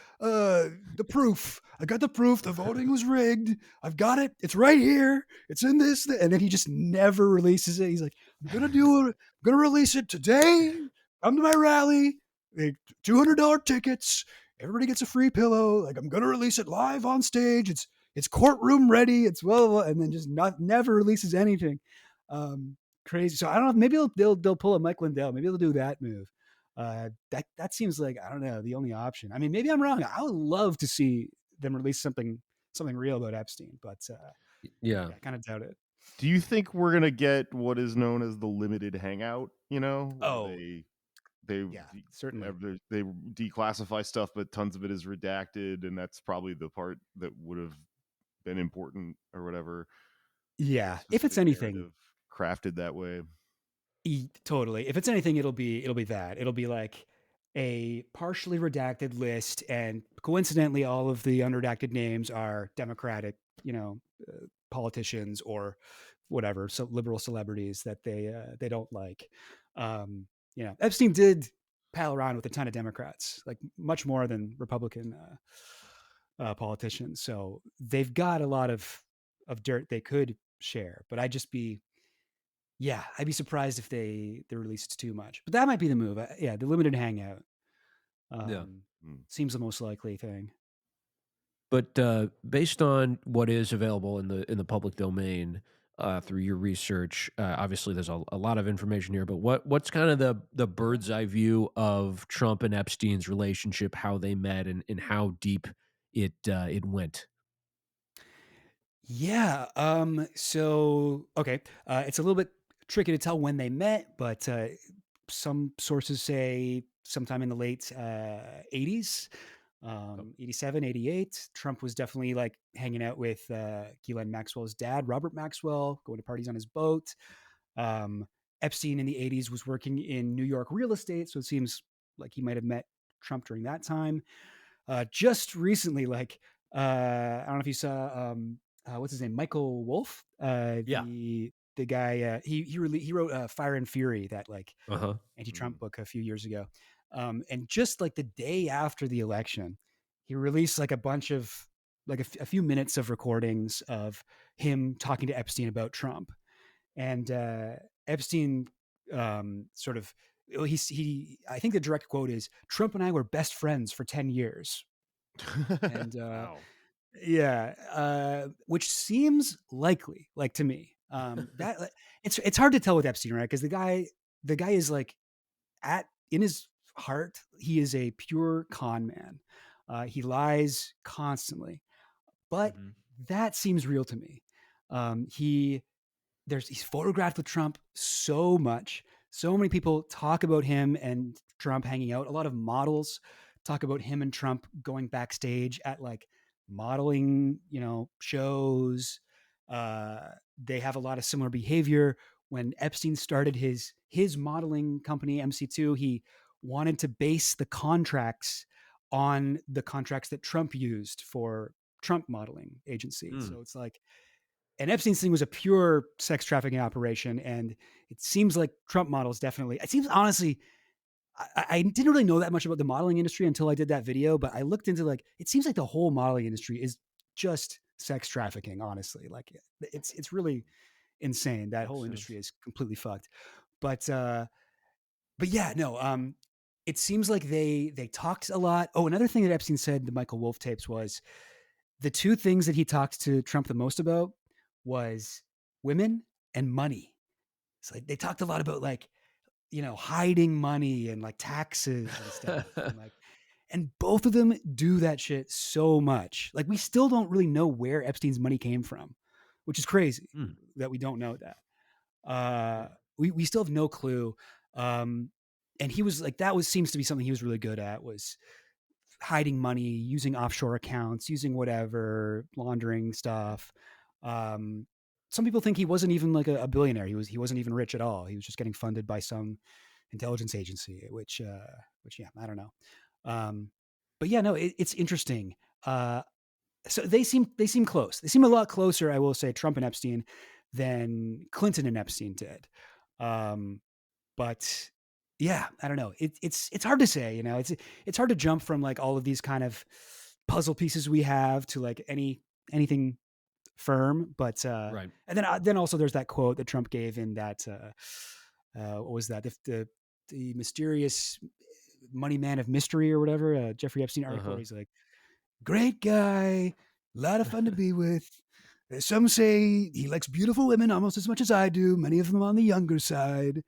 proof. I got the proof. The voting was rigged. I've got it. It's right here. It's in this. And then he just never releases it. He's like, I'm gonna release it today. Come to my rally. Like, $200 tickets. Everybody gets a free pillow. Like I'm gonna release it live on stage. It's courtroom ready. It's well, and then just never releases anything. Um, Crazy. So I don't know. Maybe they'll pull a Mike Lindell. Maybe they'll do that move. That seems like, I don't know, the only option. I mean, maybe I'm wrong. I would love to see them release something real about Epstein, but Yeah. yeah, I kind of doubt it. Do you think we're gonna get what is known as the limited hangout? Where Oh they yeah, certainly. they declassify stuff, but tons of it is redacted, and that's probably the part that would have been important or whatever. Yeah, if it's Specific anything, narrative crafted that way. totally. If it's anything, it'll be that. It'll be like a partially redacted list, and coincidentally, all of the unredacted names are Democratic, politicians or whatever, so liberal celebrities that they don't like. Epstein did pal around with a ton of Democrats, like much more than Republican politicians. So they've got a lot of dirt they could share, but I'd be surprised if they released too much. But that might be the move. Yeah, the limited hangout Yeah. um, Mm. seems the most likely thing. But based on what is available in the public domain through your research, obviously there's a lot of information here. But what's kind of the bird's eye view of Trump and Epstein's relationship, how they met, and how deep it went? Yeah. So okay, it's a little bit tricky to tell when they met, but some sources say sometime in the late 80s, Oh, 87, 88. Trump was definitely like hanging out with Ghislaine Maxwell's dad, Robert Maxwell, going to parties on his boat. Um, Epstein in the 80s was working in New York real estate, so it seems like he might have met Trump during that time. Just recently, like I don't know if you saw what's his name, Michael Wolff, yeah. the guy, he wrote Fire and Fury, that like Uh-huh. anti-Trump book a few years ago. And just like the day after the election, he released like a bunch of like a few minutes of recordings of him talking to Epstein about Trump. And Epstein sort of, he I think the direct quote is, "Trump and I were best friends for 10 years." And Wow. yeah, which seems likely, like to me. That it's hard to tell with Epstein, right? Because the guy is like, at in his heart, he is a pure con man. He lies constantly, but Mhm. that seems real to me. He he's photographed with Trump so much. So many people talk about him and Trump hanging out. A lot of models talk about him and Trump going backstage at like modeling, shows. They have a lot of similar behavior. When Epstein started his modeling company MC2, he wanted to base the contracts on the contracts that Trump used for Trump modeling agency. Mm. So it's like, and Epstein's thing was a pure sex trafficking operation. And it seems like Trump models definitely, it seems honestly, I didn't really know that much about the modeling industry until I did that video, but I looked into like, it seems like the whole modeling industry is just sex trafficking, honestly. Like it's really insane. That Makes whole sense. industry is completely fucked. But yeah, no, it seems like they talked a lot. Oh, another thing that Epstein said in the Michael Wolff tapes was the two things that he talked to Trump the most about was women and money. It's like they talked a lot about like, hiding money and like taxes and stuff. And like, and both of them do that shit so much. Like we still don't really know where Epstein's money came from, which is crazy Mm. that we don't know that. Yeah. We still have no clue. And he was like, seems to be something he was really good at, was hiding money, using offshore accounts, using whatever, laundering stuff. Um, some people think he wasn't even like a billionaire. He wasn't even rich at all. He was just getting funded by some intelligence agency, which yeah, I don't know. But yeah, no, it's interesting. So they seem close. They seem a lot closer, I will say, Trump and Epstein, than Clinton and Epstein did. Um, but yeah, I don't know. It's hard to say. It's hard to jump from like all of these kind of puzzle pieces we have to like anything firm. But Right. and then also there's that quote that Trump gave in that what was that, the mysterious money man of mystery or whatever, Jeffrey Epstein article, where Uh-huh. he's like, great guy, a lot of fun to be with. Some say he likes beautiful women almost as much as I do, many of them on the younger side,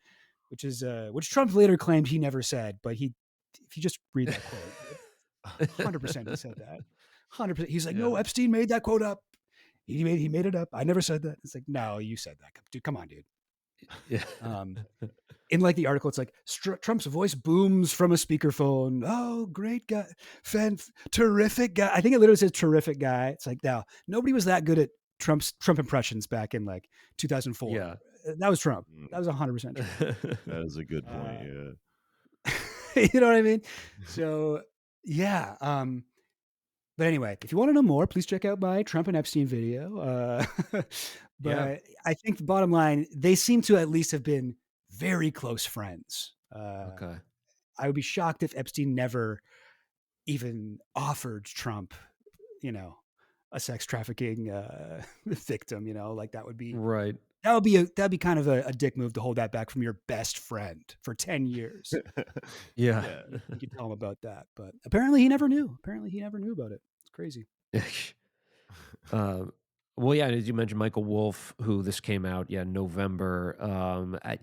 which Trump later claimed he never said, but if you just read that quote, 100% he said that. 100%. He's like, Yeah. no, Epstein made that quote up. He made it up. I never said that. It's like, no, you said that. Dude, come on, dude. Yeah. In like the article, it's like Trump's voice booms from a speakerphone. Oh, great guy, terrific guy. I think it literally says terrific guy. It's like, now nobody was that good at Trump impressions back in like 2004. Yeah. That was Trump. Mm, That was 100% Trump. That is a good point. Yeah. You know what I mean? So yeah. But anyway, if you want to know more, please check out my Trump and Epstein video. But Yeah. I think the bottom line, they seem to at least have been very close friends. Okay. I would be shocked if Epstein never even offered Trump, a sex trafficking victim. Like that would be Right. that'd be kind of a dick move to hold that back from your best friend for 10 years. Yeah. Yeah. You could tell him about that, but apparently he never knew. Apparently he never knew about it. It's crazy. uh, well, yeah. As you mentioned, Michael Wolff, who this came out, November.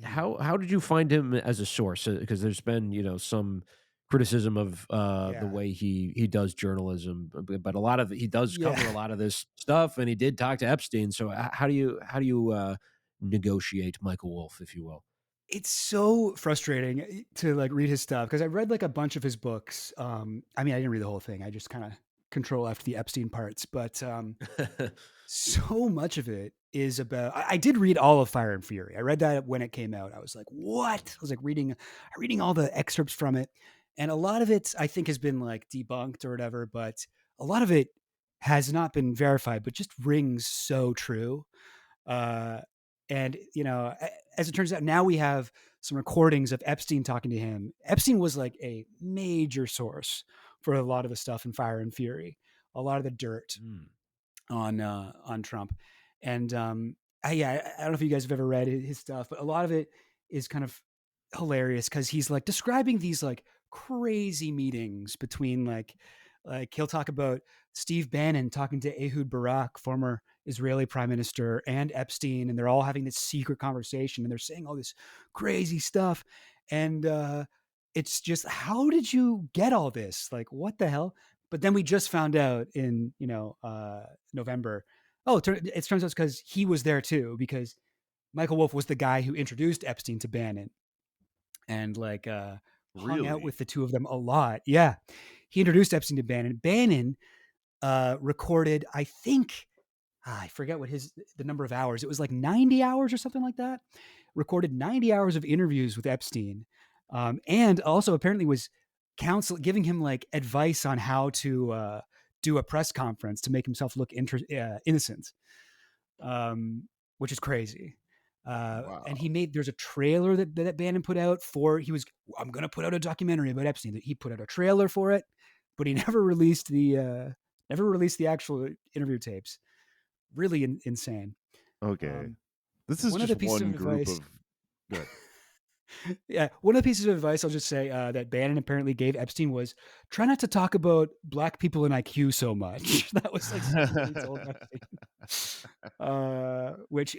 How did you find him as a source? Because there's been some criticism of the Yeah. way he does journalism, but a lot of he does Yeah. cover a lot of this stuff, and he did talk to Epstein. So how do you negotiate Michael Wolff, if you will? It's so frustrating to like read his stuff, because I read like a bunch of his books. I mean, I didn't read the whole thing. I just kind of control after the Epstein parts, but so much of it is about. I did read all of Fire and Fury. I read that when it came out. I was like, "What?" I was like reading all the excerpts from it, and a lot of it I think has been like debunked or whatever. But a lot of it has not been verified, but just rings so true. Uh, And as it turns out, now we have some recordings of Epstein talking to him. Epstein was like a major source for a lot of the stuff in Fire and Fury, a lot of the dirt Mm. on Trump. And I don't know if you guys have ever read his stuff, but a lot of it is kind of hilarious because he's like describing these like crazy meetings between like he'll talk about Steve Bannon talking to Ehud Barak, former Israeli prime minister, and Epstein, and they're all having this secret conversation and they're saying all this crazy stuff. And it's just, how did you get all this? Like, what the hell? But then we just found out in November. Oh, it turns out it's because he was there too, because Michael Wolff was the guy who introduced Epstein to Bannon and like hung out Really? with the two of them a lot. Yeah, he introduced Epstein to Bannon. Bannon recorded, I think, I forget what the number of hours. It was like 90 hours or something like that. Recorded 90 hours of interviews with Epstein, and also apparently was giving him like advice on how to do a press conference to make himself look innocent, which is crazy. And Wow. there's a trailer that Bannon put out I'm going to put out a documentary about Epstein. He put out a trailer for it, but he never released the actual interview tapes. Really insane. Okay. This is One of just the pieces of one group advice, of good. yeah, one of the pieces of advice I'll just say that Bannon apparently gave Epstein was try not to talk about black people and IQ so much. That was like something that he told Epstein. Which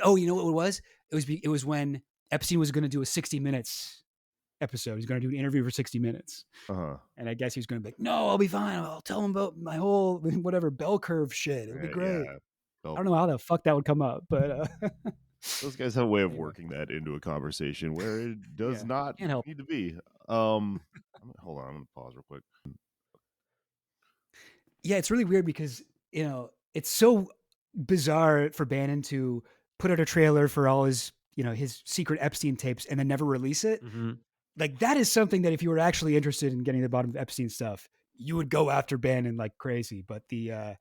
oh, you know what it was? It was when Epstein was going to do a 60 Minutes episode. He's going to do an interview for 60 Minutes. Uh-huh. And I guess he was going to be like, no, I'll be fine. I'll tell him about my whole whatever bell curve shit. It'll be great. Yeah. I Well, don't know how the fuck that would come up, but those guys have a way of anyway, working that into a conversation where it does yeah, not can't help. need to be. Hold on, I'm gonna pause real quick. Yeah, it's really weird because it's so bizarre for Bannon to put out a trailer for all his secret Epstein tapes and then never release it. Mm-hmm. Like that is something that if you were actually interested in getting to the bottom of Epstein stuff, you would go after Bannon like crazy. But the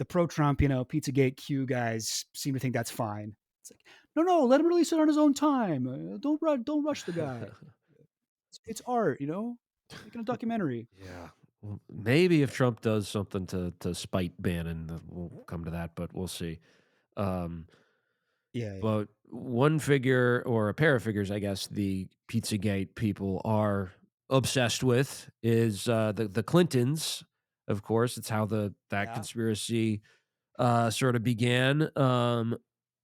pro-Trump, Pizzagate Q guys seem to think that's fine. It's like, no, let him release it on his own time. Don't rush the guy. It's art, making a documentary. Yeah. Well, maybe if Trump does something to spite Bannon, we'll come to that, but we'll see. Um, Yeah. but one figure or a pair of figures, I guess, the Pizzagate people are obsessed with is the Clintons. Of course, it's how that Yeah. conspiracy sort of began.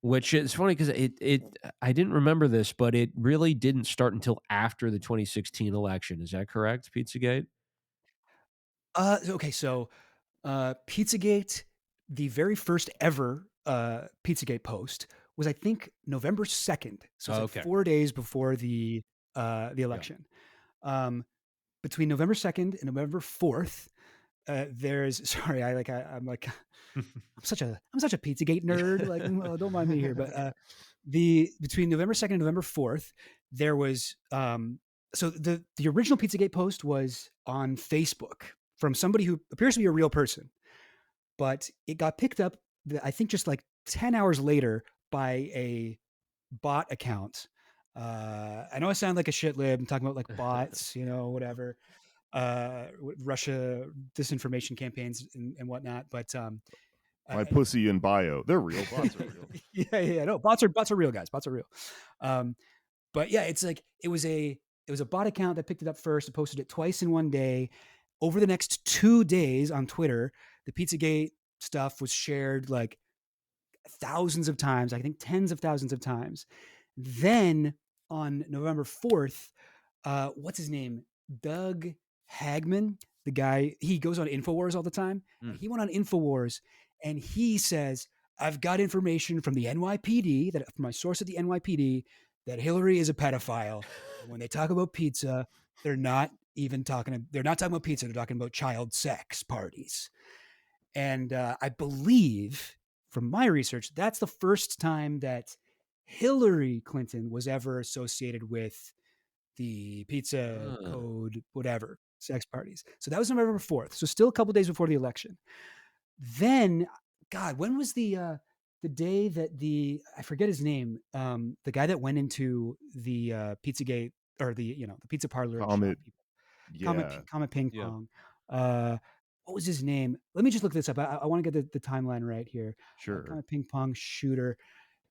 Which is funny because I didn't remember this, but it really didn't start until after the 2016 election. Is that correct, Pizzagate? Okay, so Pizzagate, the very first ever Pizzagate post was, I think, November 2nd. So it's like Okay. 4 days before the Yeah. election. Between November 2nd and November 4th, there's sorry, I'm such a Pizzagate nerd. Like, don't mind me here, but between November 2nd and November 4th, there was so the original Pizzagate post was on Facebook from somebody who appears to be a real person, but it got picked up, I think, just like 10 hours later by a bot account. I know I sound like a shit lib. I'm talking about like bots, whatever, Russia disinformation campaigns and whatnot. But My pussy in bio. They're real. Bots are real. yeah, no, bots are real, guys. Bots are real. But yeah, it's like it was a bot account that picked it up first and posted it twice in one day. Over the next 2 days on Twitter, the Pizzagate stuff was shared like thousands of times, I think tens of thousands of times. Then on November 4th, what's his name? Doug Hagman, the guy, he goes on InfoWars all the time. Mm. He went on InfoWars and he says, I've got information from the NYPD, from my source at the NYPD, that Hillary is a pedophile. And when they talk about pizza, they're not talking about pizza, they're talking about child sex parties. And I believe, from my research, that's the first time that Hillary Clinton was ever associated with the pizza code, whatever, sex parties. So that was November 4th. So still a couple days before the election. Then, God, when was the the day that I forget his name, the guy that went into the Pizzagate, or the the pizza parlor and shot Comet, people. yeah, Comet Ping Yeah. Pong. What was his name? Let me just look this up. I want to get the timeline right here. sure. Comet Ping Pong shooter.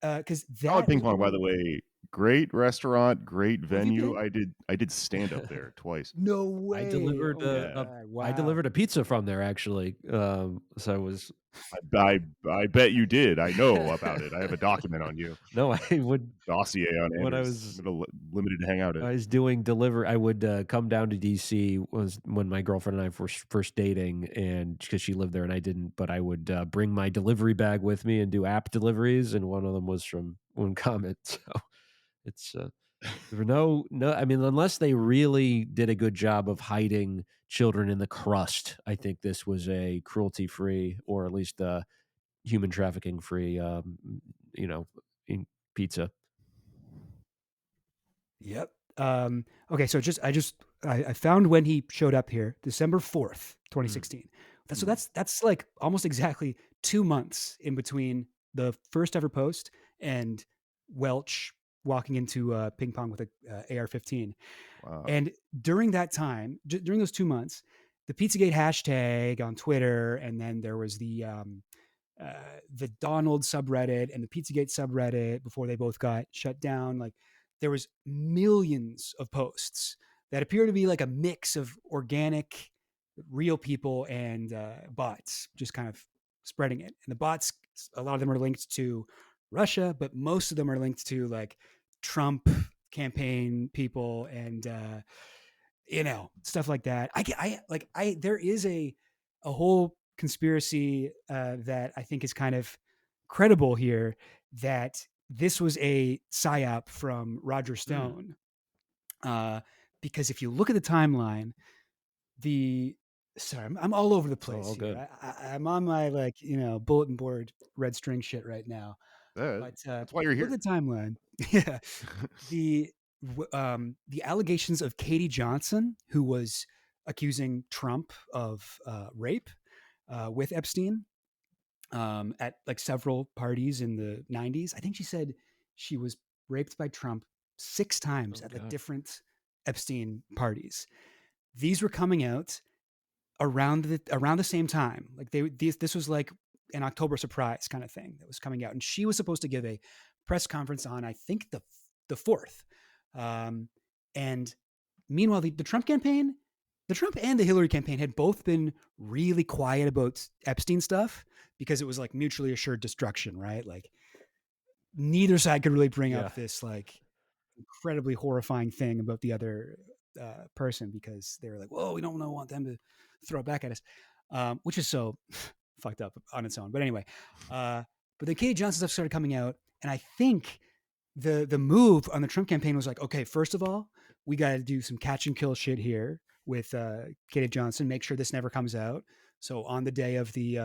Because Solid that Ping was Pong, by one. the way, great restaurant, great Oh, have you venue. been? I did stand up there twice. No I way. delivered Oh my Yeah, god. I Wow. delivered a pizza from there actually. So I was I bet you did. I know about it. I have a document on you, no, I would dossier on when Anders. I'm gonna limited hangout it. I was doing deliver. I would come down to DC was when my girlfriend and I were first dating, and because she lived there and I didn't, but I would bring my delivery bag with me and do app deliveries, and one of them was from One Comet. So it's there were no. I mean, unless they really did a good job of hiding children in the crust, I think this was a cruelty free, or at least human trafficking free, you know, in pizza. Yep. Okay, so I found when he showed up here, December 4th, Mm. 2016. So Hmm. that's like almost exactly 2 months in between the first ever post and Welch walking into ping pong with a AR-15. Wow. And during that time, during those 2 months, the Pizzagate hashtag on Twitter, and then there was the Donald subreddit and the Pizzagate subreddit before they both got shut down. Like there was millions of posts that appear to be like a mix of organic, real people and bots, just kind of spreading it. And the bots, a lot of them are linked to Russia, but most of them are linked to like Trump campaign people and stuff like that. There is a whole conspiracy that I think is kind of credible here, that this was a psyop from Roger Mm. Stone. Uh, because if you look at the timeline, the sorry, I'm all over the It's all place good. here. I'm on my bulletin board red string shit right now. But That's why you're look here. at the timeline. Yeah, the the allegations of Katie Johnson, who was accusing Trump of rape with Epstein at like several parties in the 90s. I think she said she was raped by Trump 6 times Oh at like God. different Epstein parties. These were coming out around the same time. Like this was like an October surprise kind of thing that was coming out, and she was supposed to give a press conference on, I think, the 4th. And meanwhile, the Trump campaign, the Trump and the Hillary campaign had both been really quiet about Epstein stuff because it was like mutually assured destruction, right? Like neither side could really bring Yeah. up this like incredibly horrifying thing about the other person, because they were like, "Whoa, we don't want them to throw it back at us," which is so fucked up on its own. But anyway, but the Katie Johnson stuff started coming out, and I think the move on the Trump campaign was like, okay, first of all, we got to do some catch and kill shit here with Katie Johnson. Make sure this never comes out. So on the day of the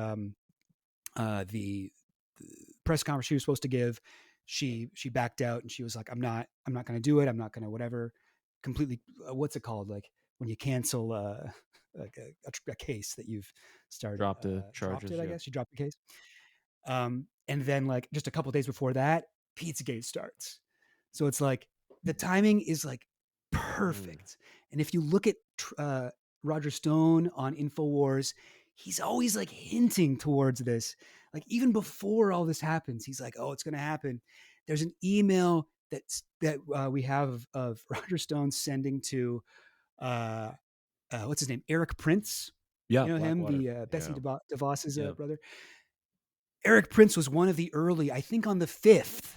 press conference she was supposed to give, she backed out and she was like, I'm not going to do it. I'm not going to whatever. Completely, what's it called? Like when you cancel like a case that you've started, Drop the dropped charges. it. I Yeah. guess you dropped the case. And then like just a couple days before that, Pizzagate starts. So it's like the timing is like perfect. And if you look at Roger Stone on InfoWars, he's always like hinting towards this. Like even before all this happens, he's like, "Oh, it's going to happen." There's an email that we have of Roger Stone sending to uh, what's his name, Eric Prince. Yeah. You know him, Blackwater. the Betsy Yeah. DeVos's Yeah. brother. Eric Prince was one of the early, I think on the 5th,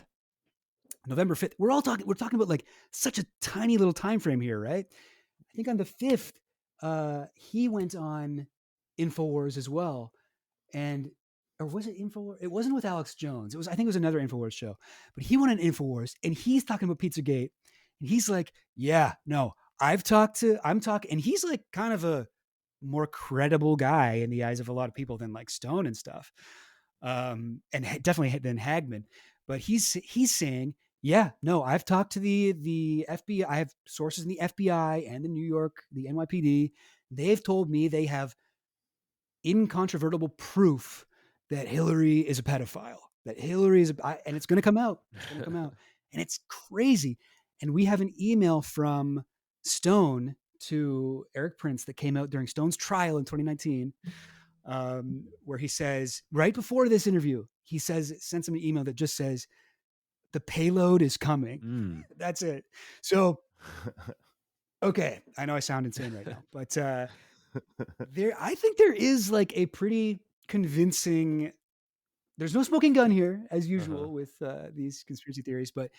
November 5th. We're talking about like such a tiny little time frame here, right? I think on the 5th, he went on InfoWars as well. And or was it InfoWars? It wasn't with Alex Jones. I think it was another InfoWars show. But he went on InfoWars and he's talking about Pizzagate. And he's like, yeah, no, I'm talking, and he's like kind of a more credible guy in the eyes of a lot of people than like Stone and stuff. And definitely than Hagman. But he's saying, yeah, no, I've talked to the FBI. I have sources in the FBI and the New York, the NYPD. They've told me they have incontrovertible proof that Hillary is a pedophile. that Hillary is, and it's going to come out. It's going to come out, and it's crazy. And we have an email from Stone to Eric Prince that came out during Stone's trial in 2019, where he says, right before this interview, he says, sends him an email that just says, the payload is coming. Mm. That's it. So, okay, I know I sound insane right now, but I think there is like a pretty convincing. There's no smoking gun here, as usual with these conspiracy theories, but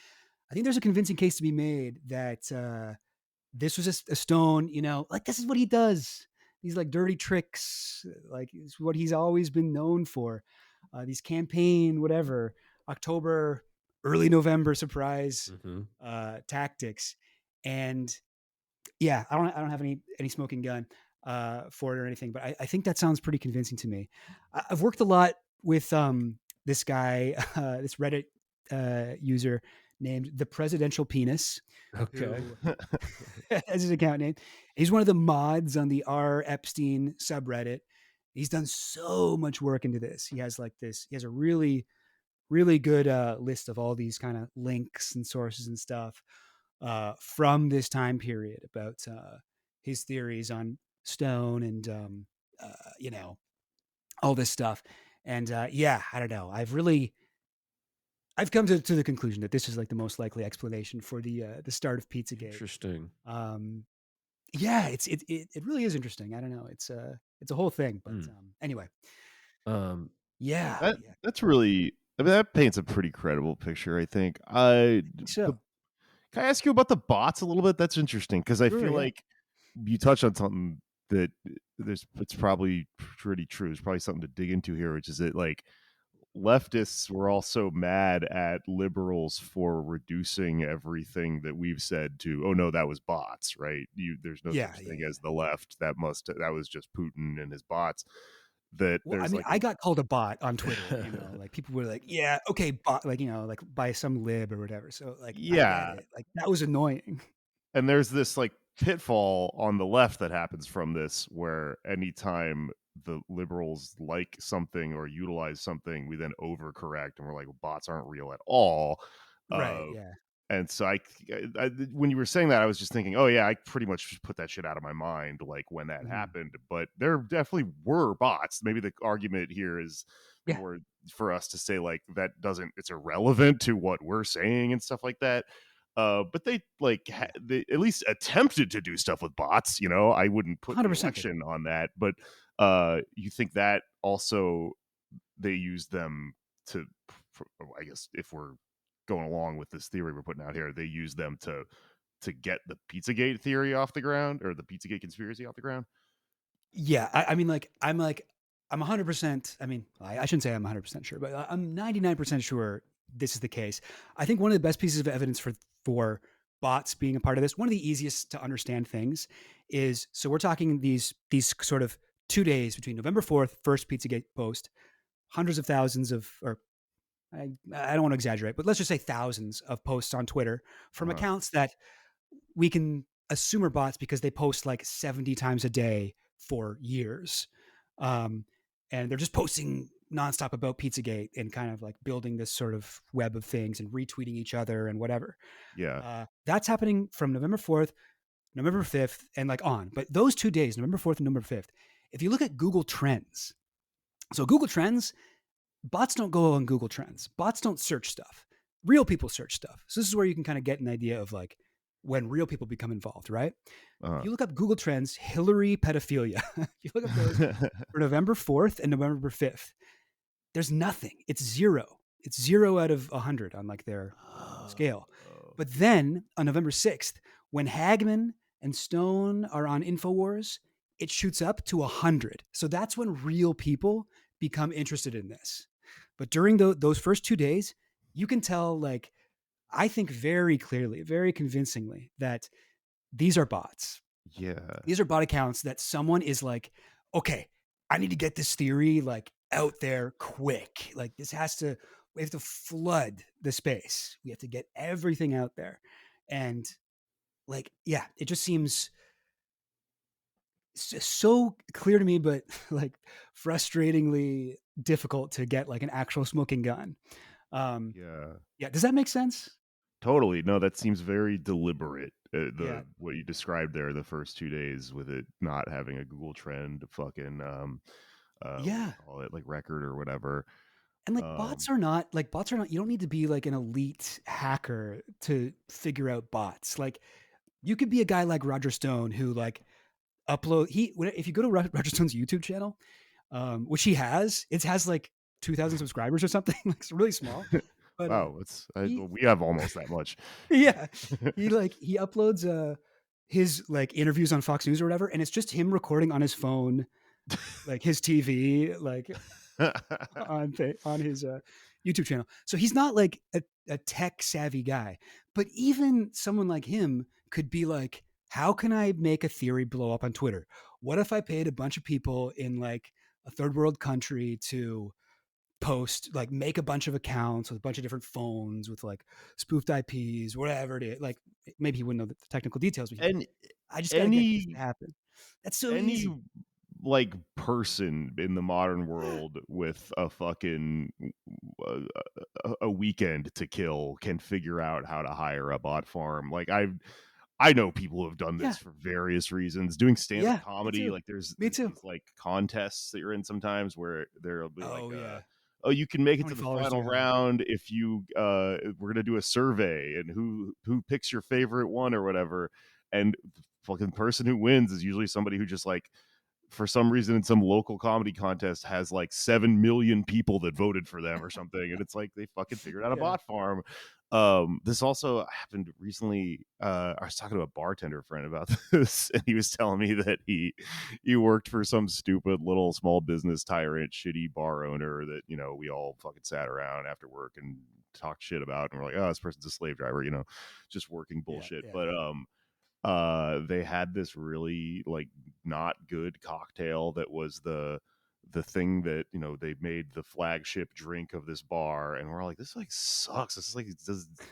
I think there's a convincing case to be made that this was a Stone. Like this is what he does. These like dirty tricks, like it's what he's always been known for. These campaign, whatever, October, early November surprise tactics, and yeah, I don't have any smoking gun for it or anything, but I think that sounds pretty convincing to me. I've worked a lot with this guy, this Reddit user named the Presidential Penis. Okay. As his account name. He's one of the mods on the R Epstein subreddit. He's done so much work into this. He has a really, really good list of all these kind of links and sources and stuff from this time period about his theories on Stone and all this stuff. And yeah, I don't know. I've come to the conclusion that this is like the most likely explanation for the start of Pizzagate. Interesting. Yeah, it really is interesting. I don't know. It's a whole thing, but anyway. Yeah, That's really. I mean, that paints a pretty credible picture. I think. so. Can I ask you about the bots a little bit? That's interesting because I feel like you touched on something that it's probably pretty true. There's probably something to dig into here, which is that like leftists were also mad at liberals for reducing everything that we've said to, oh no, that was bots, right? There's no such thing as the left. That was just Putin and his bots. I got called a bot on Twitter. Like people were like, "Yeah, okay, bot," like like by some lib or whatever. So like, yeah, I get it. Like that was annoying. And there's this like pitfall on the left that happens from this, where anytime the liberals like something or utilize something, we then overcorrect and we're like, well, bots aren't real at all. Right. Yeah. And so when you were saying that, I was just thinking, oh yeah, I pretty much just put that shit out of my mind, like when that happened. But there definitely were bots. Maybe the argument here is more for us to say like it's irrelevant to what we're saying and stuff like that. But they they at least attempted to do stuff with bots. I wouldn't put an election on that. But you think that also they use them to, I guess, if we're going along with this theory we're putting out here, they use them to get the Pizzagate theory off the ground, or the Pizzagate conspiracy off the ground. Yeah, I mean, like I'm 100%. I mean, I shouldn't say I'm 100% sure, but I'm 99% sure this is the case. I think one of the best pieces of evidence for bots being a part of this, one of the easiest to understand things is, so we're talking these sort of 2 days between November 4th, first Pizzagate post, hundreds of thousands of, or I don't want to exaggerate, but let's just say thousands of posts on Twitter from accounts that we can assume are bots because they post like 70 times a day for years. And they're just posting nonstop about Pizzagate and kind of like building this sort of web of things and retweeting each other and whatever. Yeah. That's happening from November 4th, November 5th, and like on. But those 2 days, November 4th and November 5th, if you look at Google Trends, so Google Trends, bots don't go on Google Trends. Bots don't search stuff. Real people search stuff. So this is where you can kind of get an idea of like when real people become involved, right? If you look up Google Trends, Hillary pedophilia, you look up those for November 4th and November 5th, there's nothing. It's zero. It's 0 out of 100 on like their scale. But then on November 6th, when Hagman and Stone are on InfoWars, it shoots up to 100. So that's when real people become interested in this. But during those first 2 days, you can tell, like, I think very clearly, very convincingly, that these are bots. Yeah. These are bot accounts that someone is like, okay, I need to get this theory like out there quick. Like we have to flood the space. We have to get everything out there. And like, yeah, it just seems so clear to me, but like frustratingly difficult to get like an actual smoking gun. Yeah. Yeah, does that make sense? Totally. No, that seems very deliberate. Yeah, The what you described there, the first 2 days with it not having a Google Trend fucking what do you yeah. call it, like record or whatever. And like Um, bots are not, you don't need to be like an elite hacker to figure out bots. Like you could be a guy like Roger Stone who like if you go to Roger Stone's YouTube channel, which he has, it has like 2,000 subscribers or something. Like it's really small, but wow, he we have almost that much. yeah, he uploads his like interviews on Fox News or whatever, and it's just him recording on his phone, like his TV, like on his YouTube channel. So he's not like a tech savvy guy, but even someone like him could be like, how can I make a theory blow up on Twitter? What if I paid a bunch of people in like a third world country to post, like make a bunch of accounts with a bunch of different phones with like spoofed IPs, whatever it is. Like maybe he wouldn't know the technical details, but he's like, and I just got to get this to any happen. That's so any easy. like person in the modern world with a fucking uh, a weekend to kill can figure out how to hire a bot farm. Like I know people who have done Yeah. this for various reasons. Doing stand-up Yeah. Me comedy, too. like Me there's too. these like contests that you're in sometimes where there'll be like Oh yeah. oh, you can make How it to many the followers do final you have? round if you we're gonna do a survey and who picks your favorite one or whatever. And the fucking person who wins is usually somebody who just like for some reason in some local comedy contest has like 7 million people that voted for them or something, and it's like they fucking figured out a Yeah. bot farm. This also happened recently. I was talking to a bartender friend about this, and he was telling me that he worked for some stupid little small business tyrant shitty bar owner that, you know, we all fucking sat around after work and talked shit about, and we're like, oh, this person's a slave driver, you know, just working Yeah. bullshit. Yeah. But they had this really like not good cocktail that was the thing that, you know, they made the flagship drink of this bar, and we're all like, this like sucks, this is like,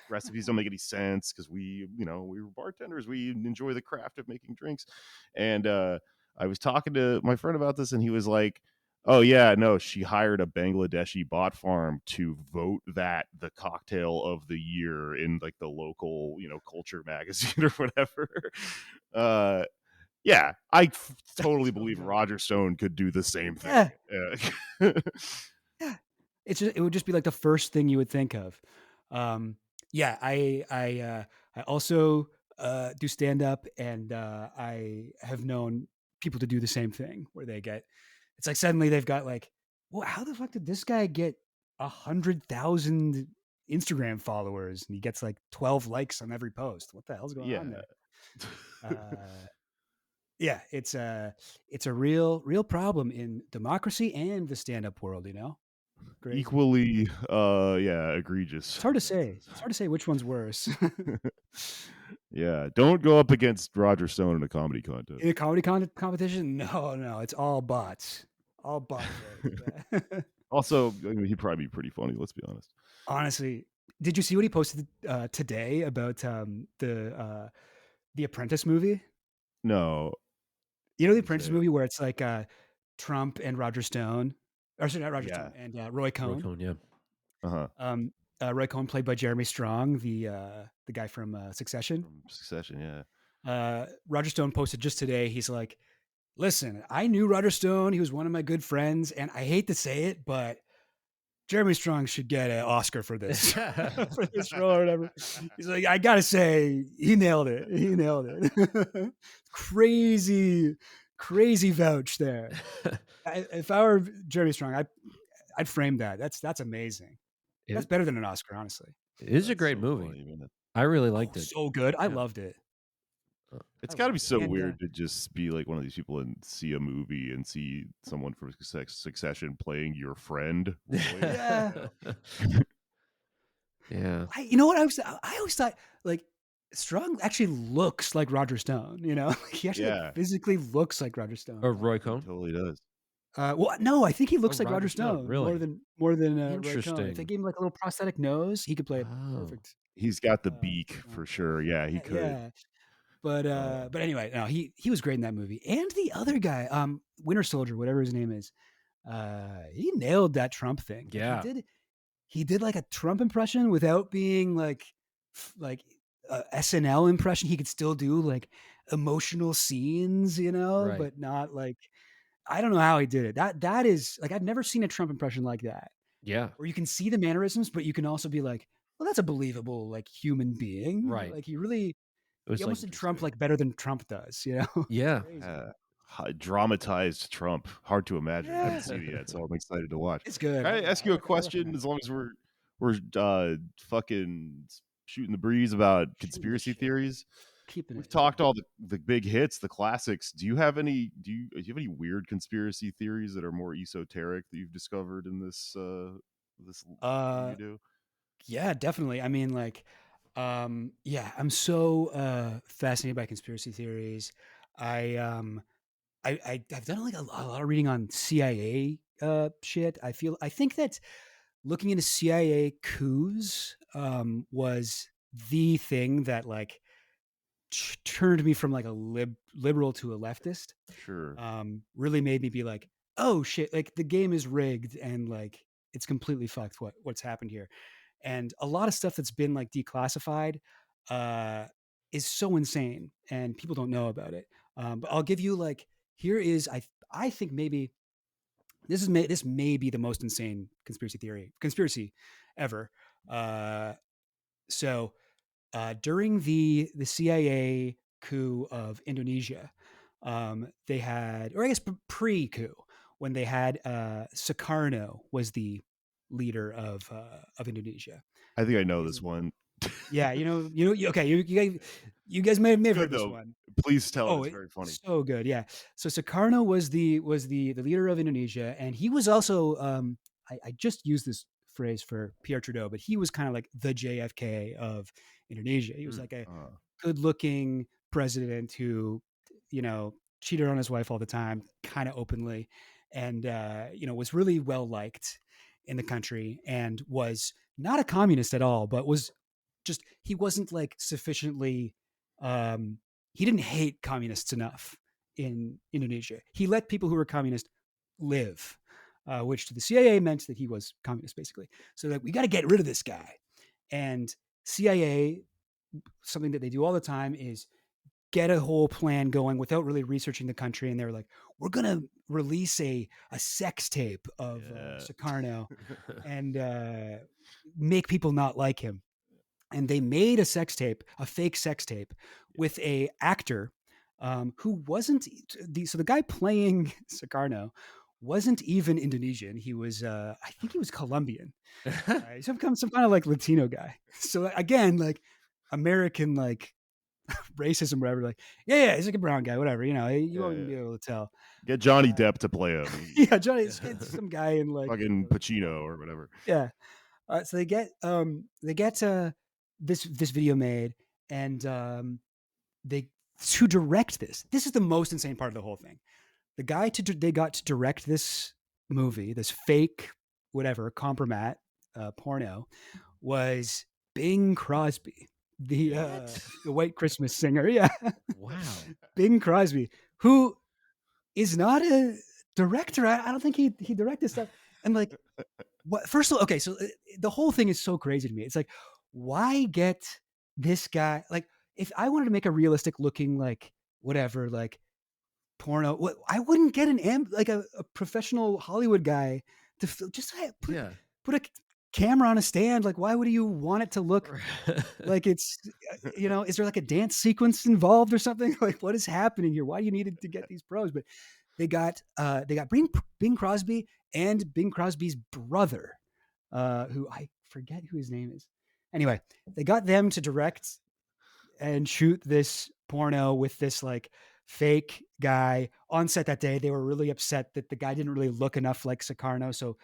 recipes don't make any sense because we, you know, we were bartenders, we enjoy the craft of making drinks. And I was talking to my friend about this, and he was like, oh yeah, no, she hired a Bangladeshi bot farm to vote that the cocktail of the year in like the local, you know, culture magazine or whatever. Uh, yeah, totally Oh believe no. Roger Stone could do the same thing. Yeah. Yeah. It would just be like the first thing you would think of. Yeah, I also do stand up, and I have known people to do the same thing where they get, it's like suddenly they've got like, well, how the fuck did this guy get 100,000 Instagram followers and he gets like 12 likes on every post? What the hell's going on Yeah. there? Yeah, it's a real problem in democracy and the stand up world. You know, crazy. Equally yeah, egregious. It's hard to say. It's hard to say which one's worse. Yeah, don't go up against Roger Stone in a comedy contest. In a comedy competition, no, it's all bots, all bot votes. Also, I mean, he'd probably be pretty funny, let's be honest. Honestly, did you see what he posted today about the Apprentice movie? No. You know the What'd he Apprentice say? movie where it's like Trump and Roger Stone, or sorry, not Roger Yeah. Stone, and Roy Roy Cohn. Cohn, yeah. Uh-huh. Roy Cohn played by Jeremy Strong, the guy from Succession. From Succession, yeah. Roger Stone posted just today. He's like, "Listen, I knew Roger Stone. He was one of my good friends, and I hate to say it, but Jeremy Strong should get an Oscar for this for this role or whatever." He's like, "I gotta say, he nailed it. He nailed it. Crazy vouch there. If I were Jeremy Strong, I'd frame that. That's amazing. That's It, better than an Oscar, honestly. it is a That's great so movie. funny, man. I really Oh, liked it. so good. I Yeah. loved it. It's I got to be loved it. so And weird to just be like one of these people and see a movie and see someone from Succession playing your friend. Yeah. Yeah. You know what I always thought, like, Strong actually looks like Roger Stone. You know, he actually Yeah. physically looks like Roger Stone. Or Roy He Cohn. totally does. Well, no, I think he looks like Roger Roger Stone, Stone really? more than Roy Cohn. If they Interesting. gave him like a little prosthetic nose, he could play it Oh. perfect. He's got the beak Strong. for sure. Yeah, he could. Yeah, But anyway, no, he was great in that movie. And the other guy, Winter Soldier, whatever his name is, he nailed that Trump thing. Like, Yeah. he did like a Trump impression without being like a SNL impression. He could still do like emotional scenes, Right. but not like, I don't know how he did it. That is like, I've never seen a Trump impression like that, Yeah. where you can see the mannerisms, but you can also be like, well, that's a believable like human being. Right. Like It he was like, almost did Trump like better than Trump does. It's yeah. crazy. Dramatized Trump. Hard to imagine. I Yeah, haven't seen it yet, so I'm excited to watch. it's good. Can I ask you a I question? recommend it. As long as we're fucking shooting the breeze about Shooting the conspiracy shit. theories. Keeping We've it. talked all the big hits, the classics. Do you have any? Do you have any weird conspiracy theories that are more esoteric that you've discovered in this thing Uh, you do? yeah, definitely. I mean, like, yeah, I'm so fascinated by conspiracy theories. I I've done like a lot of reading on CIA shit. I think that looking into CIA coups was the thing that like turned me from like a liberal to a leftist. Sure. Really made me be like, oh shit, like the game is rigged and like it's completely fucked what's happened here. And a lot of stuff that's been like declassified uh, is so insane, and people don't know about it. But I'll give you like, here is I think maybe this may be the most insane conspiracy ever. Uh, so during the CIA coup of Indonesia, they had, or I guess pre-coup, when they had Sukarno was the leader of Indonesia. I think I He know was this one. Yeah, okay, you guys may have Good heard this though. one. Please tell it. Oh, It's very funny. so good. Yeah. So Sukarno was the leader of Indonesia, and he was also I just used this phrase for Pierre Trudeau, but he was kind of like the JFK of Indonesia. He was like a Uh, good-looking president who, cheated on his wife all the time, kind of openly, and was really well liked in the country, and was not a communist at all, but was just, he wasn't like sufficiently um he didn't hate communists enough in Indonesia. He let people who were communist live, which to the CIA meant that he was communist, basically. So that we got to get rid of this guy. And CIA, something that they do all the time is get a whole plan going without really researching the country. And they're like, we're going to release a sex tape of yeah. Sukarno and make people not like him. And they made a fake sex tape with a actor who wasn't so the guy playing Sukarno wasn't even Indonesian. He was, I think he was Colombian. He's some kind of like Latino guy. So again, like American, like racism, whatever. Like, yeah, he's like a brown guy, whatever. You won't Yeah. be able to tell. Get Johnny Depp to play him. Yeah, Johnny, it's some guy in like Fucking Pacino or whatever. Yeah. So they get this video made, and they to direct this. This is the most insane part of the whole thing. They got to direct this movie, this fake whatever compromat porno, was Bing Crosby, the White Christmas singer. Yeah, Wow. Bing Crosby, who is not a director. I don't think he directed stuff. And like, what? First of all, okay, so the whole thing is so crazy to me. It's like, why get this guy? Like, if I wanted to make a realistic looking, like whatever, like porno, I wouldn't get like a professional Hollywood guy to just Yeah. put a camera on a stand. Like, why would you want it to look like it's, is there like a dance sequence involved or something? Like, what is happening here? Why do you need to get these pros? But they got Bing Crosby and Bing Crosby's brother, who I forget who his name is. Anyway, they got them to direct and shoot this porno with this like fake guy on set that day. They were really upset that the guy didn't really look enough like Sukarno. So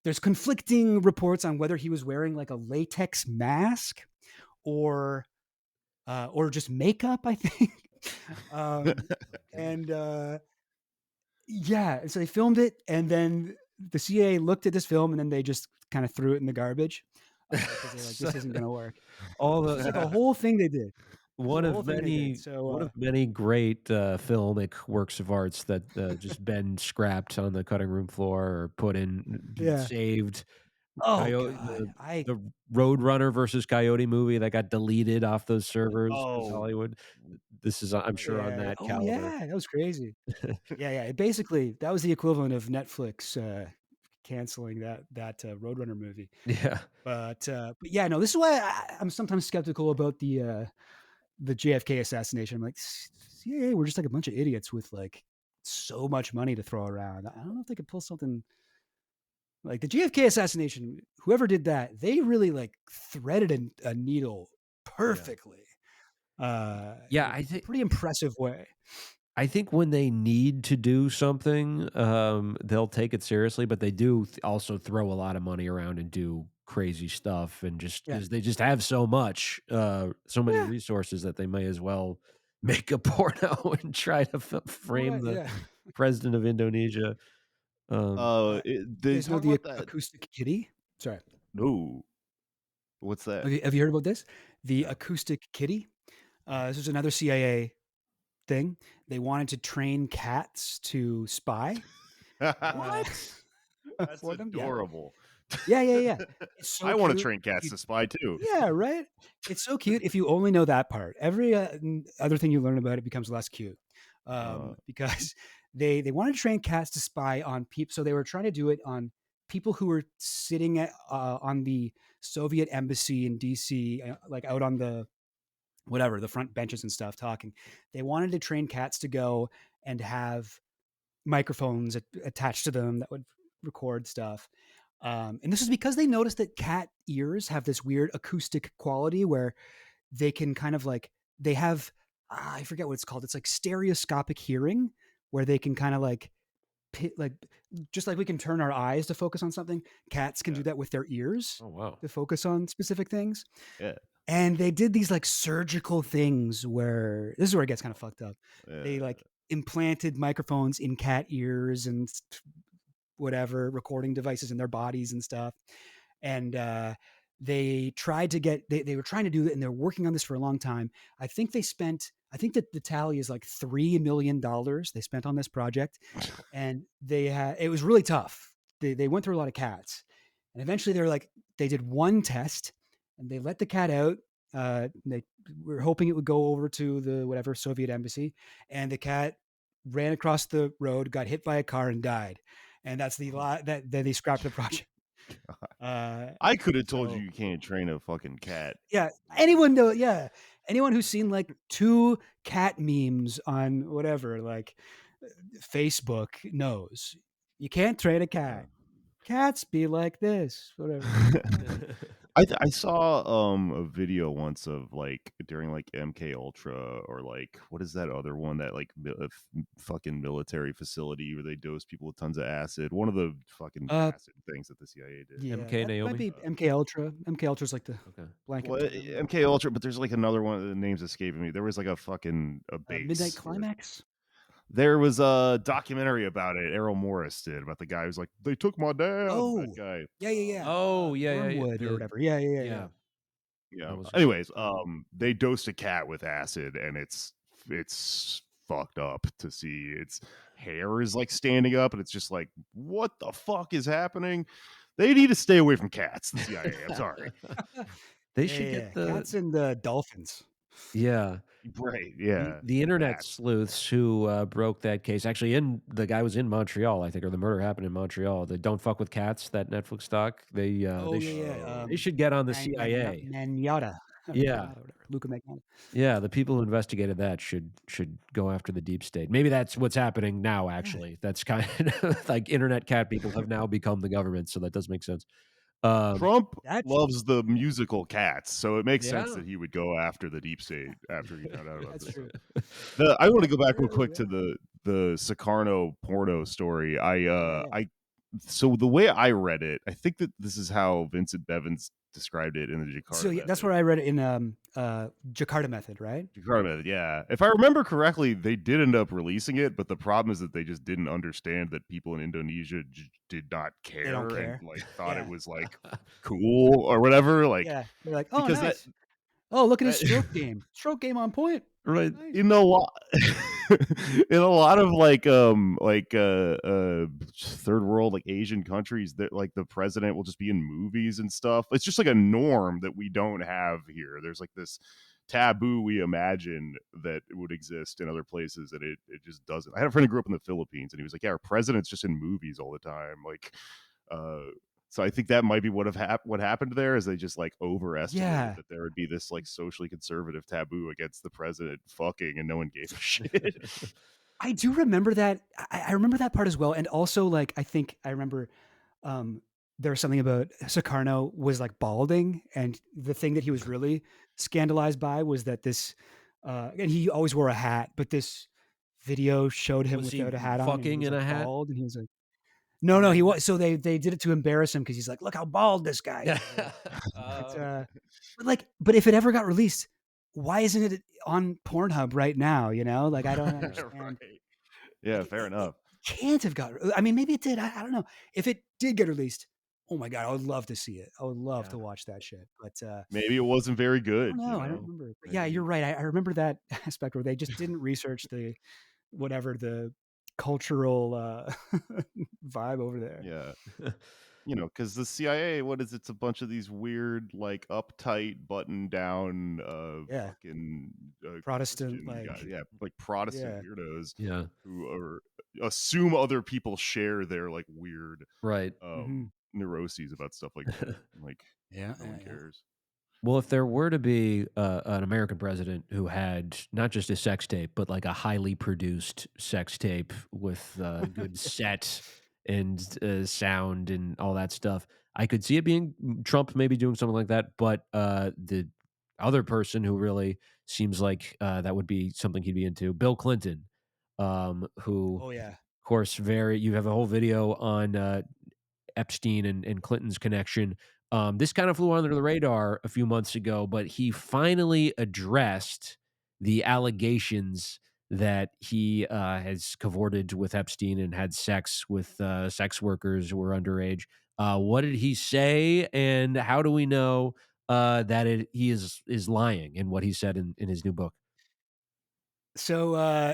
there's conflicting reports on whether he was wearing like a latex mask or just makeup, I think. And yeah, so they filmed it, and then the CIA looked at this film, and then they just kind of threw it in the garbage because they're like, this isn't going to work. It's like a whole thing they did. So the whole thing they did. one So of many great filmic works of arts that just been scrapped on the cutting room floor or put in yeah. saved. Oh Coyote, God, the Roadrunner versus Coyote movie that got deleted off those servers with Oh, Hollywood. This is, I'm sure, on yeah. that Oh caliber. yeah, that was crazy. Yeah, yeah. It basically that was the equivalent of Netflix canceling that Roadrunner movie. Yeah. But yeah, no. This is why I'm sometimes skeptical about the JFK assassination. I'm like, CIA, we're just like a bunch of idiots with like so much money to throw around. I don't know if they could pull something like the JFK assassination. Whoever did that, they really like threaded a needle perfectly. Yeah, In a pretty impressive way. I think when they need to do something, they'll take it seriously, but they do also throw a lot of money around and do crazy stuff, and just Yeah. because they just have so much, so many Yeah. resources that they may as well make a porno and try to frame Right. the Yeah. president of Indonesia. Um, You they guys know talk the about that. acoustic kitty? Sorry. No, what's that? Have you heard about this? The No. acoustic kitty. This is another CIA thing. They wanted to train cats to spy uh, What? That's for them. Yeah. adorable. Yeah. Yeah. Yeah. It's so I want to cute. train cats to spy too. Yeah, right. It's so cute if you only know that part. Every other thing you learn about it becomes less cute, because they wanted to train cats to spy on people. So they were trying to do it on people who were sitting on the Soviet embassy in DC, like out on the whatever the front benches and stuff, talking. They wanted to train cats to go and have microphones attached to them that would record stuff. And this is because they noticed that cat ears have this weird acoustic quality where they can kind of like they have I forget what it's called. It's like stereoscopic hearing, where they can kind of like like just like we can turn our eyes to focus on something. Cats can Yeah. do that with their ears oh wow. to focus on specific things. Yeah. And they did these like surgical things where this is where it gets kind of fucked up. They like implanted microphones in cat ears and whatever recording devices in their bodies and stuff. And they tried to get they were trying to do it, and they're working on this for a long time. I think that the tally is like $3 million they spent on this project, and it was really tough. They went through a lot of cats, and eventually they did one test, and they let the cat out. They were hoping it would go over to the whatever Soviet embassy, and the cat ran across the road, got hit by a car, and died. And that's the that they scrapped the project. I could have told So you can't train a fucking cat. yeah, anyone who's seen like 2 cat memes on whatever like Facebook knows you can't train a cat. Cats be like this, whatever. I saw a video once of like during like MK Ultra, or like what is that other one, that like fucking military facility where they dose people with tons of acid. One of the fucking acid things that the CIA did. Yeah, MK that Naomi? might be MK Ultra. MK Ultra is like the Okay. blanket Well, term. MK Ultra, but there's like another one. The name's escaping me. There was like a fucking base. Midnight Climax. There was a documentary about it. Errol Morris did, about the guy who's like, they took my dad. Oh, that guy. yeah. Oh yeah, Wormwood or the- whatever. Yeah. yeah. Yeah. That was- Anyways, they dosed a cat with acid, and it's fucked up to see. Its hair is like standing up, and it's just like, what the fuck is happening? They need to stay away from cats. The CIA. I'm sorry. They should get the cats and dolphins. yeah. Right. Yeah. The internet Bats. sleuths who broke that case, actually, the guy was in Montreal, I think, or the murder happened in Montreal. The "Don't Fuck with Cats," that Netflix doc. They Yeah. they should get on the CIA. Magnotta. Yeah. Whatever. Luca Magnotta. Yeah, the people who investigated that should go after the deep state. Maybe that's what's happening now. Actually, that's kind of like internet cat people have now become the government, so that does make sense. Trump That's- loves the musical Cats, so it makes sense Yeah. that he would go after the deep state after he found out about That's this. true. I want to go back real True, quick to the Sukarno porno story. So the way I read it, I think that this is how Vincent Bevins described it in the Jakarta So yeah, that's Method. where I read it in Jakarta Method, right? Jakarta Method, yeah. If I remember correctly, they did end up releasing it, but the problem is that they just didn't understand that people in Indonesia did not care, don't care. and like thought Yeah. it was like cool or whatever. Like, Yeah, they're like, oh, because nice. Oh, look at his That- stroke game. Stroke game on point. right Nice. in a lot in a lot of third world like Asian countries that like the president will just be in movies and stuff. It's just like a norm that we don't have here. There's like this taboo we imagine that would exist in other places, and it just doesn't. I had a friend who grew up in the Philippines, and he was like, yeah, our president's just in movies all the time, like so I think that might be what happened there is they just like overestimated Yeah. that there would be this like socially conservative taboo against the president fucking, and no one gave a shit. I do remember that. I remember that part as well. And also, like, I think I remember um, there was something about Sukarno was like balding. And the thing that he was really scandalized by was that and he always wore a hat, but this video showed him Was he without a hat on and he fucking was in like a hat? bald. And he was like, no, no, he was. So they did it to embarrass him because he's like, look how bald this guy is. Right? But, Okay. but if it ever got released, why isn't it on Pornhub right now? You know, like I don't understand. Right. Yeah, Like fair it enough. can't have got. I mean, maybe it did. I don't know. If it did get released, oh my god, I would love to see it. I would love Yeah. to watch that shit. But Maybe it wasn't very I good, don't you know. I don't know? remember. But yeah, Maybe you're right. I remember that aspect where they just didn't research the whatever the cultural vibe over there. yeah. You know, because the CIA, what is it? It's a bunch of these weird, like uptight, button down, Yeah, fucking Protestant, Christian guys. like Yeah, like Protestant yeah. weirdos Yeah. who are assume other people share their like weird Right. Hmm. neuroses about stuff like that. Like Yeah, no one cares. Well, if there were to be an American president who had not just a sex tape, but like a highly produced sex tape with good set and sound and all that stuff, I could see it being Trump maybe doing something like that. But the other person who really seems like that would be something he'd be into, Bill Clinton, who, Oh yeah. of course, you have a whole video on Epstein and Clinton's connection. This kind of flew under the radar a few months ago, but he finally addressed the allegations that he has cavorted with Epstein and had sex with sex workers who were underage. What did he say, and how do we know that he is lying in what he said in his new book? So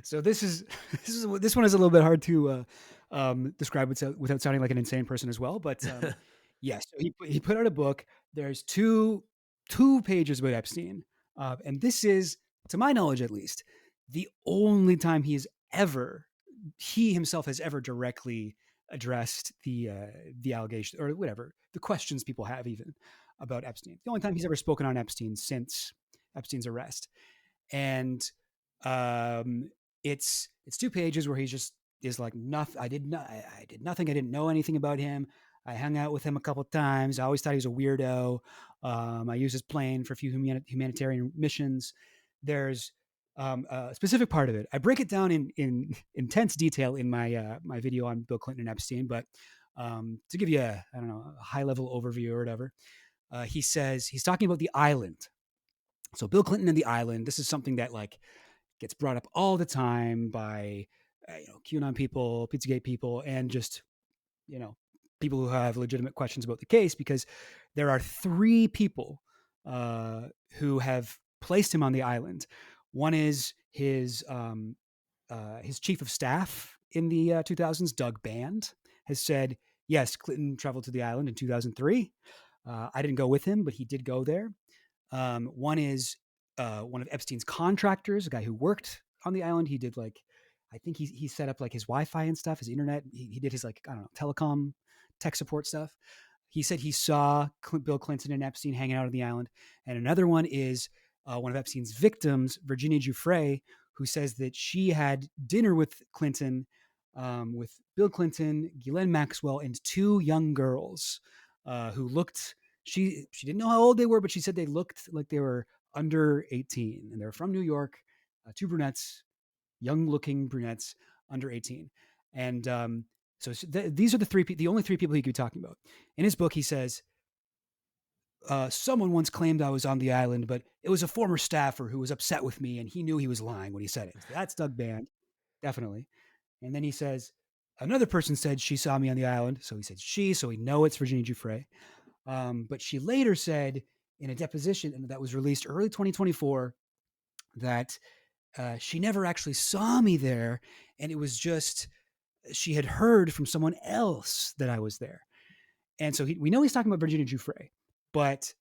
so this one is a little bit hard to describe without sounding like an insane person as well. But yes, so he put out a book. There's two pages about Epstein, and this is, to my knowledge at least, the only time he himself has ever directly addressed the allegation or whatever the questions people have even about Epstein. The only time he's ever spoken on Epstein since Epstein's arrest. And um, it's two pages where he just is like nothing. I did nothing. I didn't know anything about him. I hung out with him a couple of times. I always thought he was a weirdo. I used his plane for a few humanitarian missions. There's a specific part of it. I break it down in intense detail in my video on Bill Clinton and Epstein. But to give you I don't know, a high level overview or whatever, he says he's talking about the island. So Bill Clinton and the island. This is something that like gets brought up all the time by QAnon people, Pizzagate people, and just people who have legitimate questions about the case, because there are three people who have placed him on the island. One is his chief of staff in the 2000s, Doug Band, has said yes, Clinton traveled to the island in 2003. I didn't go with him, but he did go there. One is one of Epstein's contractors, a guy who worked on the island. He did like, I think he set up like his Wi-Fi and stuff, his internet. He did his like, I don't know, telecom tech support stuff. He said he saw Bill Clinton and Epstein hanging out on the island. And another one is one of Epstein's victims, Virginia Giuffre, who says that she had dinner with Clinton, with Bill Clinton, Ghislaine Maxwell, and two young girls who looked. She didn't know how old they were, but she said they looked like they were under 18, and they're from New York. Two brunettes, young-looking brunettes, under 18, and these are the only three people he could be talking about. In his book, he says, someone once claimed I was on the island, but it was a former staffer who was upset with me, and he knew he was lying when he said it. So that's Doug Band, definitely. And then he says, another person said she saw me on the island, so he said she, so we know it's Virginia Giuffre. But she later said in a deposition that was released early 2024 that she never actually saw me there, and it was just she had heard from someone else that I was there. And so we know he's talking about Virginia Giuffre, but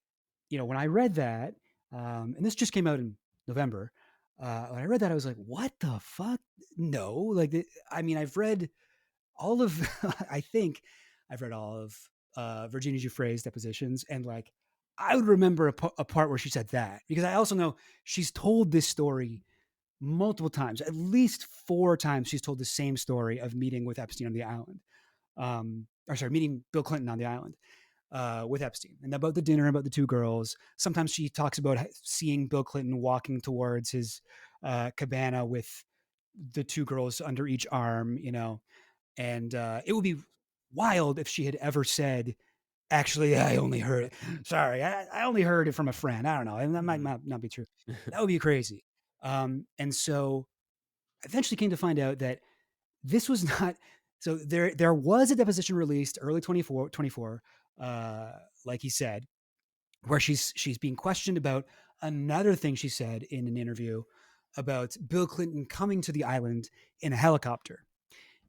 when I read that, and this just came out in November, when I read that, I was like, "What the fuck? No!" Like, I mean, I've read all of, I think I've read all of Virginia Giuffre's depositions, and like, I would remember a part where she said that, because I also know she's told this story multiple times, at least 4 times. She's told the same story of meeting with Epstein on the island, or sorry, meeting Bill Clinton on the island with Epstein, and about the dinner, about the 2 girls. Sometimes she talks about seeing Bill Clinton walking towards his cabana with the 2 girls under each arm, and it would be wild if she had ever said, "Actually, I only heard it. Sorry, I only heard it from a friend." I don't know, and that might not be true. That would be crazy. And so eventually came to find out that this was not. So there was a deposition released early 24, like he said, where she's being questioned about another thing she said in an interview about Bill Clinton coming to the island in a helicopter.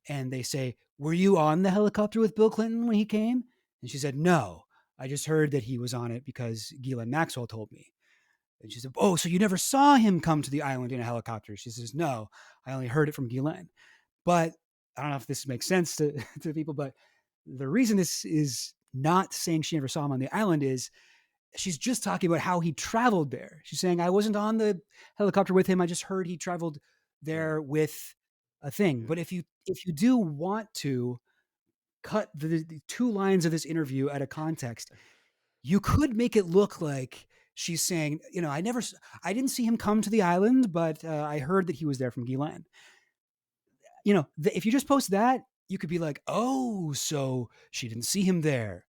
And they say, "Were you on the helicopter with Bill Clinton when he came?" And she said, "No, I just heard that he was on it because Ghislaine Maxwell told me." And she said, "Oh, so you never saw him come to the island in a helicopter?" She says, "No, I only heard it from Ghislaine." But I don't know if this makes sense to, to people, but the reason this is not saying she never saw him on the island is she's just talking about how he traveled there. She's saying, "I wasn't on the helicopter with him. I just heard he traveled there with a thing." But if you do want to cut the 2 lines of this interview out of context, you could make it look like she's saying, I didn't see him come to the island, but I heard that he was there from Ghislaine. If you just post that, you could be like, "Oh, so she didn't see him there."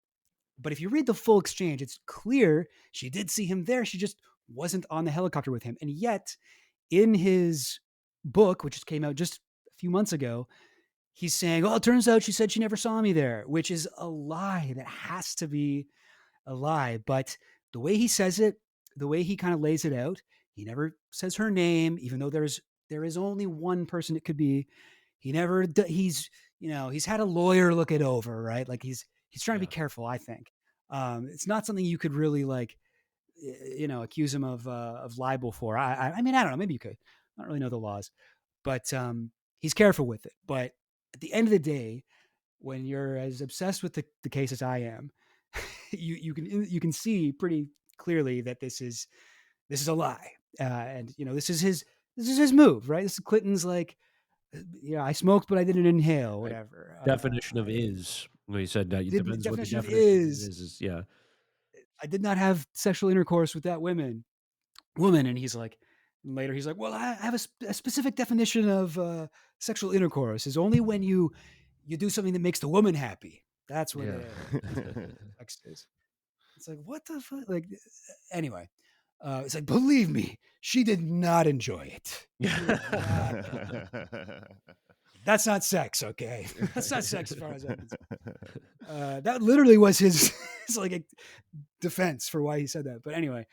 But if you read the full exchange, it's clear she did see him there. She just wasn't on the helicopter with him. And yet, in his book, which came out just a few months ago, he's saying, "Oh, it turns out she said she never saw me there," which is a lie. That has to be a lie. But the way he says it, the way he kind of lays it out, he never says her name, even though there is only one person it could be. He never, he's had a lawyer look it over, right? Like he's trying to be careful, I think. It's not something you could really accuse him of libel for. I mean, I don't know. Maybe you could. I don't really know the laws, but he's careful with it. But at the end of the day, when you're as obsessed with the case as I am, you can see pretty clearly that this is a lie, and this is his move, right? This is Clinton's like, I smoked, but I didn't inhale, whatever. Definition of is. When he said that, it The depends what the definition of definition is, is. Yeah. I did not have sexual intercourse with that woman. And he's like, later he's like, "Well, I have a specific definition of sexual intercourse is only when you do something that makes the woman happy. That's when sex is." It's like, what the fuck? Like, anyway, it's like, believe me, she did not enjoy it. That's not sex, okay? That's not sex as far as I'm concerned. That literally was his like a defense for why he said that. But anyway,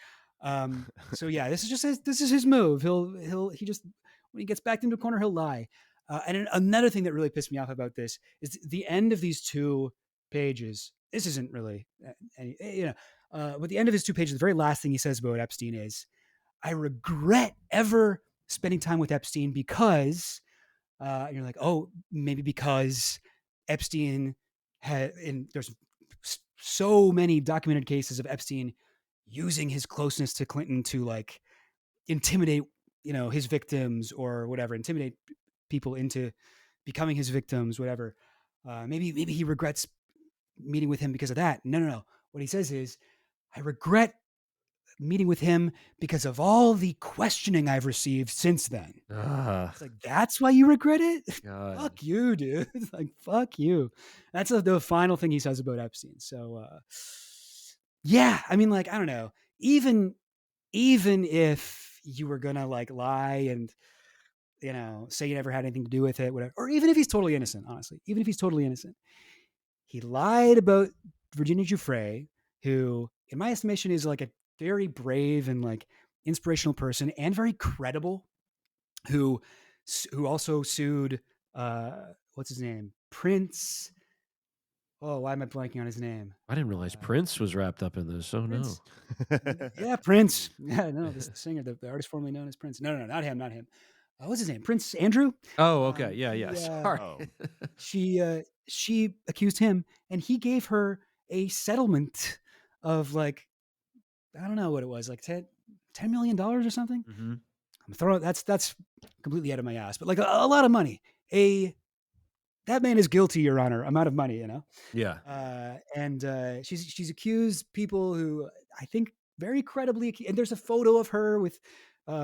so yeah, this is his move. He just, when he gets backed into a corner, he'll lie. And another thing that really pissed me off about this is the end of these 2 pages. This isn't really but the end of his 2 pages, the very last thing he says about Epstein is, "I regret ever spending time with Epstein because," and you're like, "Oh, maybe because Epstein and there's so many documented cases of Epstein using his closeness to Clinton to like intimidate, his victims or whatever, intimidate people into becoming his victims, whatever. Maybe he regrets meeting with him because of that." No. What he says is, "I regret meeting with him because of all the questioning I've received since then." It's like, that's why you regret it? God. Fuck you, dude. Like, fuck you. That's the final thing he says about Epstein. So, yeah, I mean, like, I don't know. Even if you were gonna like lie and say you never had anything to do with it, whatever, or even if he's totally innocent, honestly, even if he's totally innocent, he lied about Virginia Giuffre, who, in my estimation, is like a very brave and like inspirational person, and very credible, who also sued what's his name, Prince. Oh, why am I blanking on his name? I didn't realize Prince was wrapped up in this. Oh Prince. no. Yeah, Prince. Yeah, no, the singer, the artist formerly known as Prince. No, not him, not him. What's his name? Prince Andrew. Oh, okay. Yeah, yeah. He, Sorry. Oh. she accused him, and he gave her a settlement of like, I don't know what it was, like $10 million or something. Mhm. I'm throwing that's completely out of my ass, but like a lot of money. That man is guilty, Your Honor. Amount of money, you know. Yeah. And she's accused people who I think very credibly. And there's a photo of her with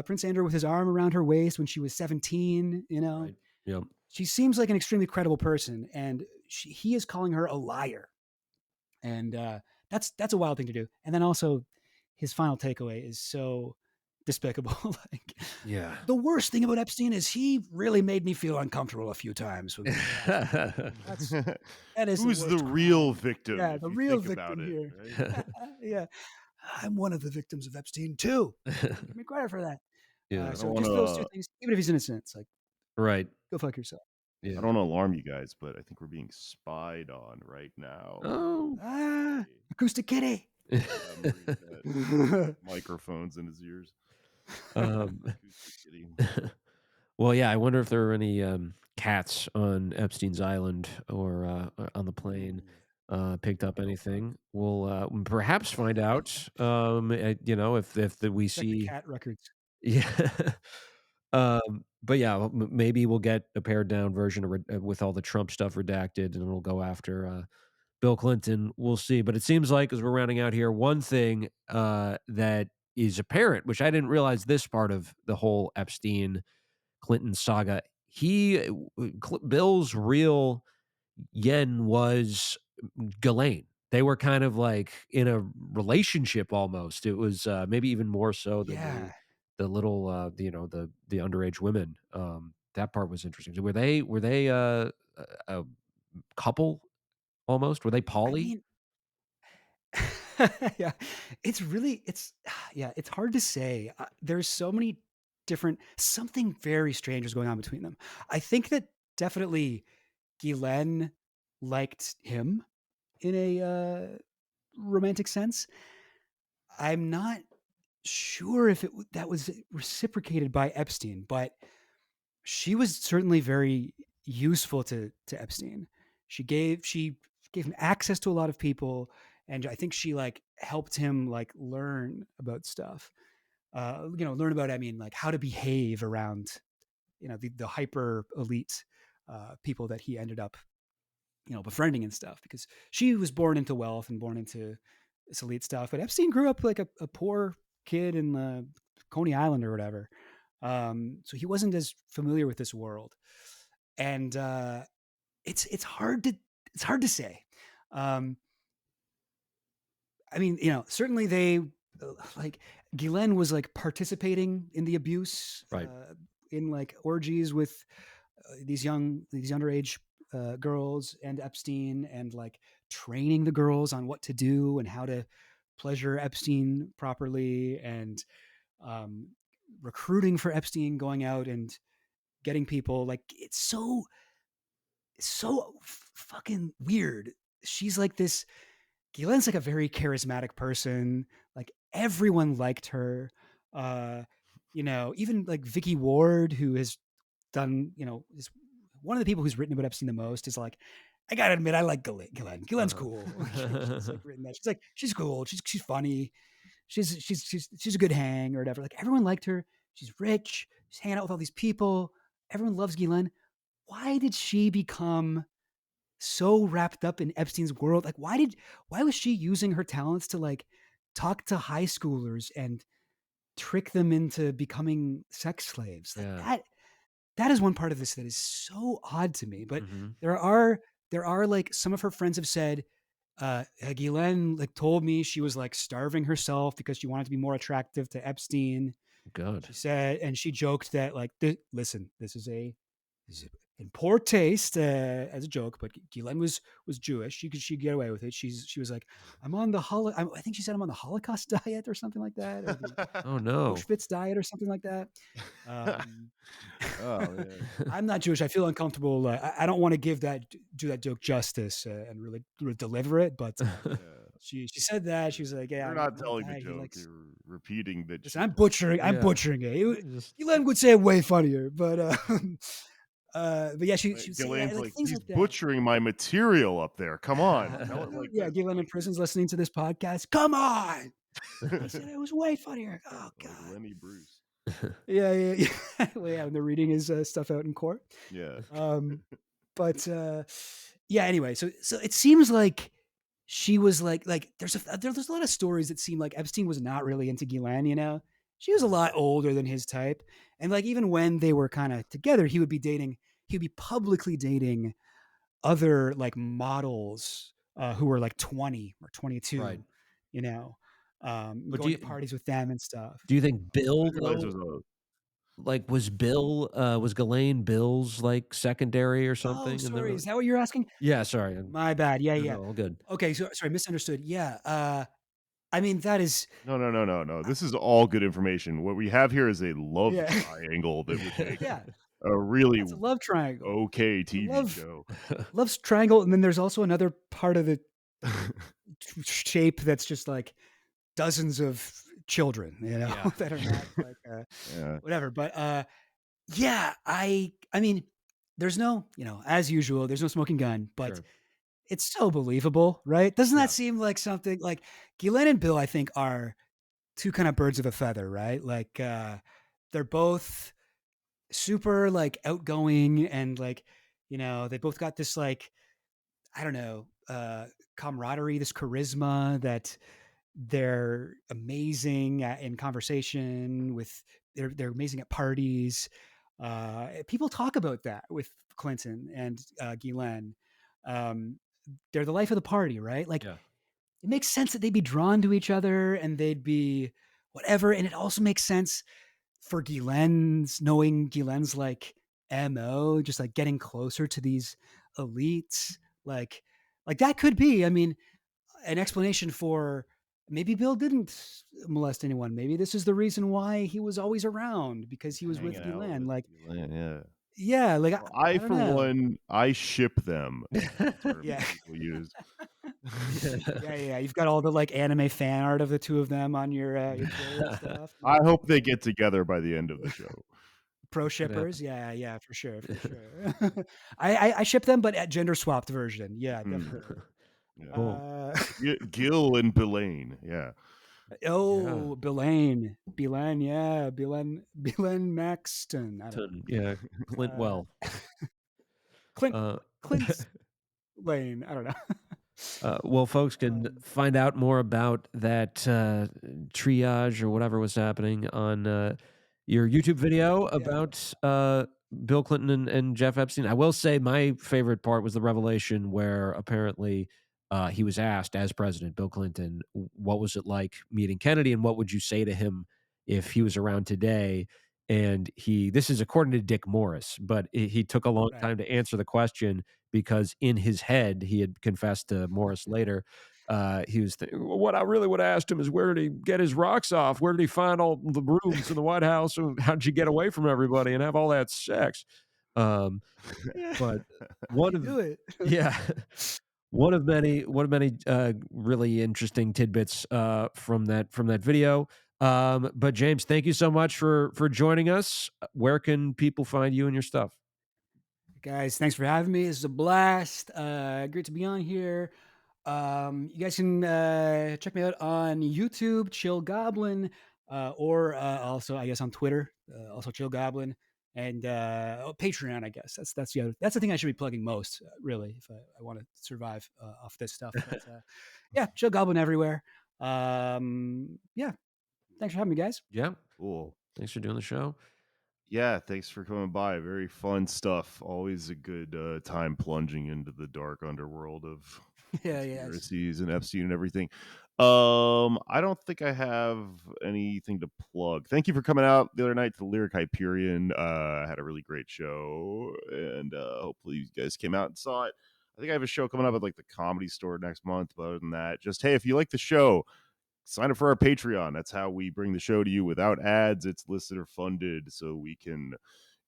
Prince Andrew with his arm around her waist when she was 17. You know, Right. Yep. she seems like an extremely credible person, and he is calling her a liar, and that's a wild thing to do. And then also, his final takeaway is so despicable. Like, Yeah. the worst thing about Epstein is he really made me feel uncomfortable a few times. That is Who's the worst real crime. victim? Yeah, if the you real think about victim it, here. right? Yeah, I'm one of the victims of Epstein too. Give me credit for that. Yeah. So don't just those two wanna things, even if he's innocent, it's like, Right. go fuck yourself. I Yeah. don't want to alarm you guys, but I think we're being spied on right now. Oh. Acoustic Kitty. Murray's got microphones in his ears. Um, Acoustic Kitty. well, yeah. I wonder if there are any cats on Epstein's island or on the plane. Picked up anything? We'll perhaps find out. You know, if we Check the see. cat records. Yeah. But yeah, maybe we'll get a pared down version of with all the Trump stuff redacted, and it'll go after Bill Clinton. We'll see. But it seems like, as we're rounding out here, one thing that is apparent, which I didn't realize this part of the whole Epstein Clinton saga, Bill's real yen was Ghislaine. They were kind of like in a relationship almost. It was maybe even more so than Yeah. the little the underage women. That part was interesting. Were they a couple almost? Were they I poly? mean, yeah, it's hard to say. There's so many something very strange was going on between them. I think that definitely Guylaine liked him in a romantic sense. I'm not sure if that was reciprocated by Epstein, but she was certainly very useful to Epstein. She gave him access to a lot of people, and I think she like helped him like learn about stuff. Learn about, I mean, like how to behave around the hyper elite people that he ended up befriending and stuff, because she was born into wealth and born into this elite stuff. But Epstein grew up like a poor kid in Coney Island or whatever. So he wasn't as familiar with this world, and it's hard to say. Um, I mean, certainly they like Guylaine was like participating in the abuse, Right. in like orgies with these underage girls and Epstein, and like training the girls on what to do and how to pleasure Epstein properly, and um, recruiting for Epstein, going out and getting people. Like, it's so fucking weird. She's like this. Guylan's like a very charismatic person. Like, everyone liked her. Even like Vicky Ward, who has done, is one of the people who's written about Epstein the most, is like, I gotta admit, I like Guylaine. Guylanne's cool. She's like written that. She's cool. She's funny. She's a good hang or whatever. Like, everyone liked her. She's rich. She's hanging out with all these people. Everyone loves Guylaine. Why did she become so wrapped up in Epstein's world? Like, why was she using her talents to like talk to high schoolers and trick them into becoming sex slaves? Like, Yeah. that is one part of this that is so odd to me. But Mhm. there are like, some of her friends have said, Guylaine like told me she was like starving herself because she wanted to be more attractive to Epstein. Good. She said, and she joked that like, listen, this is in poor taste as a joke, but Ghislaine was Jewish. She could get away with it. She was like, I'm on the I think she said I'm on the Holocaust diet or something like that, or the Oh no. Auschwitz diet or something like that. Oh man. I'm not Jewish. I feel uncomfortable. I don't want to do that joke justice and really deliver it. But Yeah. she said that. She was like, "Yeah, You're my not telling the guy, he joke. likes." You're repeating the Listen, I'm joke. butchering. I'm Yeah. butchering it. Just- Ghislaine would say it way funnier, but yeah, she would say Ghislaine's like like, things he's like that. butchering my material up there. Come on. Tell it like Yeah, this. Ghislaine in prison's listening to this podcast. Come on, I said it was way funnier. Oh Like God. Lenny Bruce. Yeah. Well, yeah, when they're reading his stuff out in court. Yeah. But yeah. Anyway, so it seems like she was like there's a lot of stories that seem like Epstein was not really into Ghislaine. You know, she was a lot older than his type, and like even when they were kind of together, he would be publicly dating other like models who were like 20 or 22. Right. You know, But going to parties with them and stuff. do you think I Bill didn't realize it though, was like was Ghislaine Bill's like secondary or Oh, something? And sorry. Is that what you're asking? yeah, sorry. My bad. Yeah. No, all good. Okay. So sorry, misunderstood. Yeah. I mean, that is, no. This is all good information. What we have here is a love yeah. triangle that would make Yeah. a really That's a love triangle. okay It's a TV love, show. love's triangle. And then there's also another part of the shape that's just like dozens of children, you know, Yeah. that are not like, Yeah. whatever. But, yeah, I mean, there's no, as usual, there's no smoking gun, but Sure. it's so believable, right? Doesn't Yeah. that seem like something like Ghislaine and Bill, I think, are two kind of birds of a feather, right? Like, they're both super like outgoing and like, they both got this like, I don't know, camaraderie, this charisma that they're amazing in conversation with, they're amazing at parties. People talk about that with Clinton and Ghislaine. Um, they're the life of the party, right? Like Yeah. it makes sense that they'd be drawn to each other and they'd be whatever. And it also makes sense for knowing Ghislaine's like MO, just like getting closer to these elites. Like that could be, I mean, an explanation for maybe Bill didn't molest anyone. Maybe this is the reason why he was always around, because he was with Hanging out Ghislaine. with Like, Ghislaine, yeah. yeah, like Well, I for don't know. one, I ship them. Is the term Yeah. people use. Yeah. You've got all the like anime fan art of the two of them on your Twitter and stuff. I hope they get together by the end of the show. Pro Could shippers, yeah, for sure. I ship them, but at gender swapped version. Yeah, definitely. Yeah. Cool. Gil and Belaine, yeah. Oh, Belaine, yeah, Belaine Maxton. I don't know. Yeah. Clint Well. Clint's Lane. I don't know. Well, folks can find out more about that triage or whatever was happening on your YouTube video about Bill Clinton and Jeff Epstein. I will say my favorite part was the revelation where apparently he was asked, as president, Bill Clinton, what was it like meeting Kennedy and what would you say to him if he was around today? And this is according to Dick Morris, but he took a long time to answer the question because in his head, he had confessed to Morris later. He was thinking, well, what I really would have asked him is where did he get his rocks off? Where did he find all the rooms in the White House? And how did you get away from everybody and have all that sex? But one of Do it. yeah, one of many really interesting tidbits from that video. But James, thank you so much for joining us. Where can people find you and your stuff? Guys, thanks for having me. This is a blast. Great to be on here. You guys can check me out on YouTube, Chill Goblin, or also I guess on Twitter, also Chill Goblin, and Patreon. I guess that's the thing I should be plugging most, really, if I want to survive off this stuff. But, yeah, Chill Goblin everywhere. Yeah, thanks for having me, guys. Yeah, Cool. thanks for doing the show. Yeah, thanks for coming by. Very fun stuff. Always a good time plunging into the dark underworld of conspiracies and Epstein and everything. I don't think I have anything to plug. Thank you for coming out the other night to the Lyric Hyperion. I had a really great show, and hopefully you guys came out and saw it. I think I have a show coming up at like the Comedy Store next month. But other than that, just hey, if you like the show, sign up for our Patreon. That's how we bring the show to you without ads. It's listener funded, so we can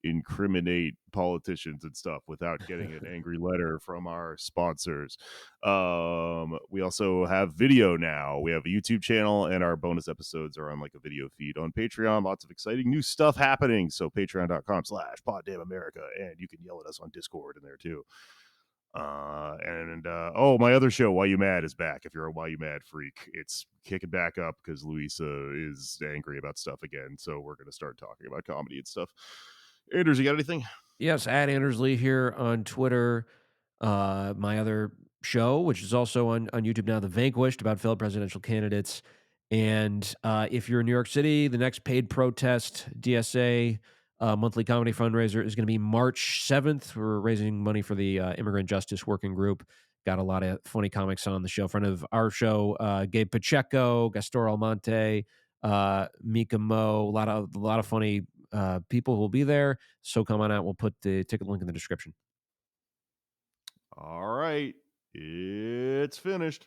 incriminate politicians and stuff without getting an angry letter from our sponsors. We also have video now. We have a YouTube channel, and our bonus episodes are on like a video feed on Patreon. Lots of exciting new stuff happening. So patreon.com/poddamnamerica, and you can yell at us on Discord in there too. Oh, my other show, Why You Mad, is back. If you're a Why You Mad freak, it's kicking back up because Luisa is angry about stuff again. So we're going to start talking about comedy and stuff. Anders, you got anything? Yes, at Anders Lee here on Twitter. My other show, which is also on YouTube now, The Vanquished, about failed presidential candidates. And if you're in New York City, the next paid protest, DSA monthly comedy fundraiser, is going to be March 7th. We're raising money for the Immigrant Justice Working Group. Got a lot of funny comics on the show. Friend of our show, Gabe Pacheco, Gastor Almonte, Mika Mo, a lot of funny people will be there. So come on out. We'll put the ticket link in the description. All right. It's finished.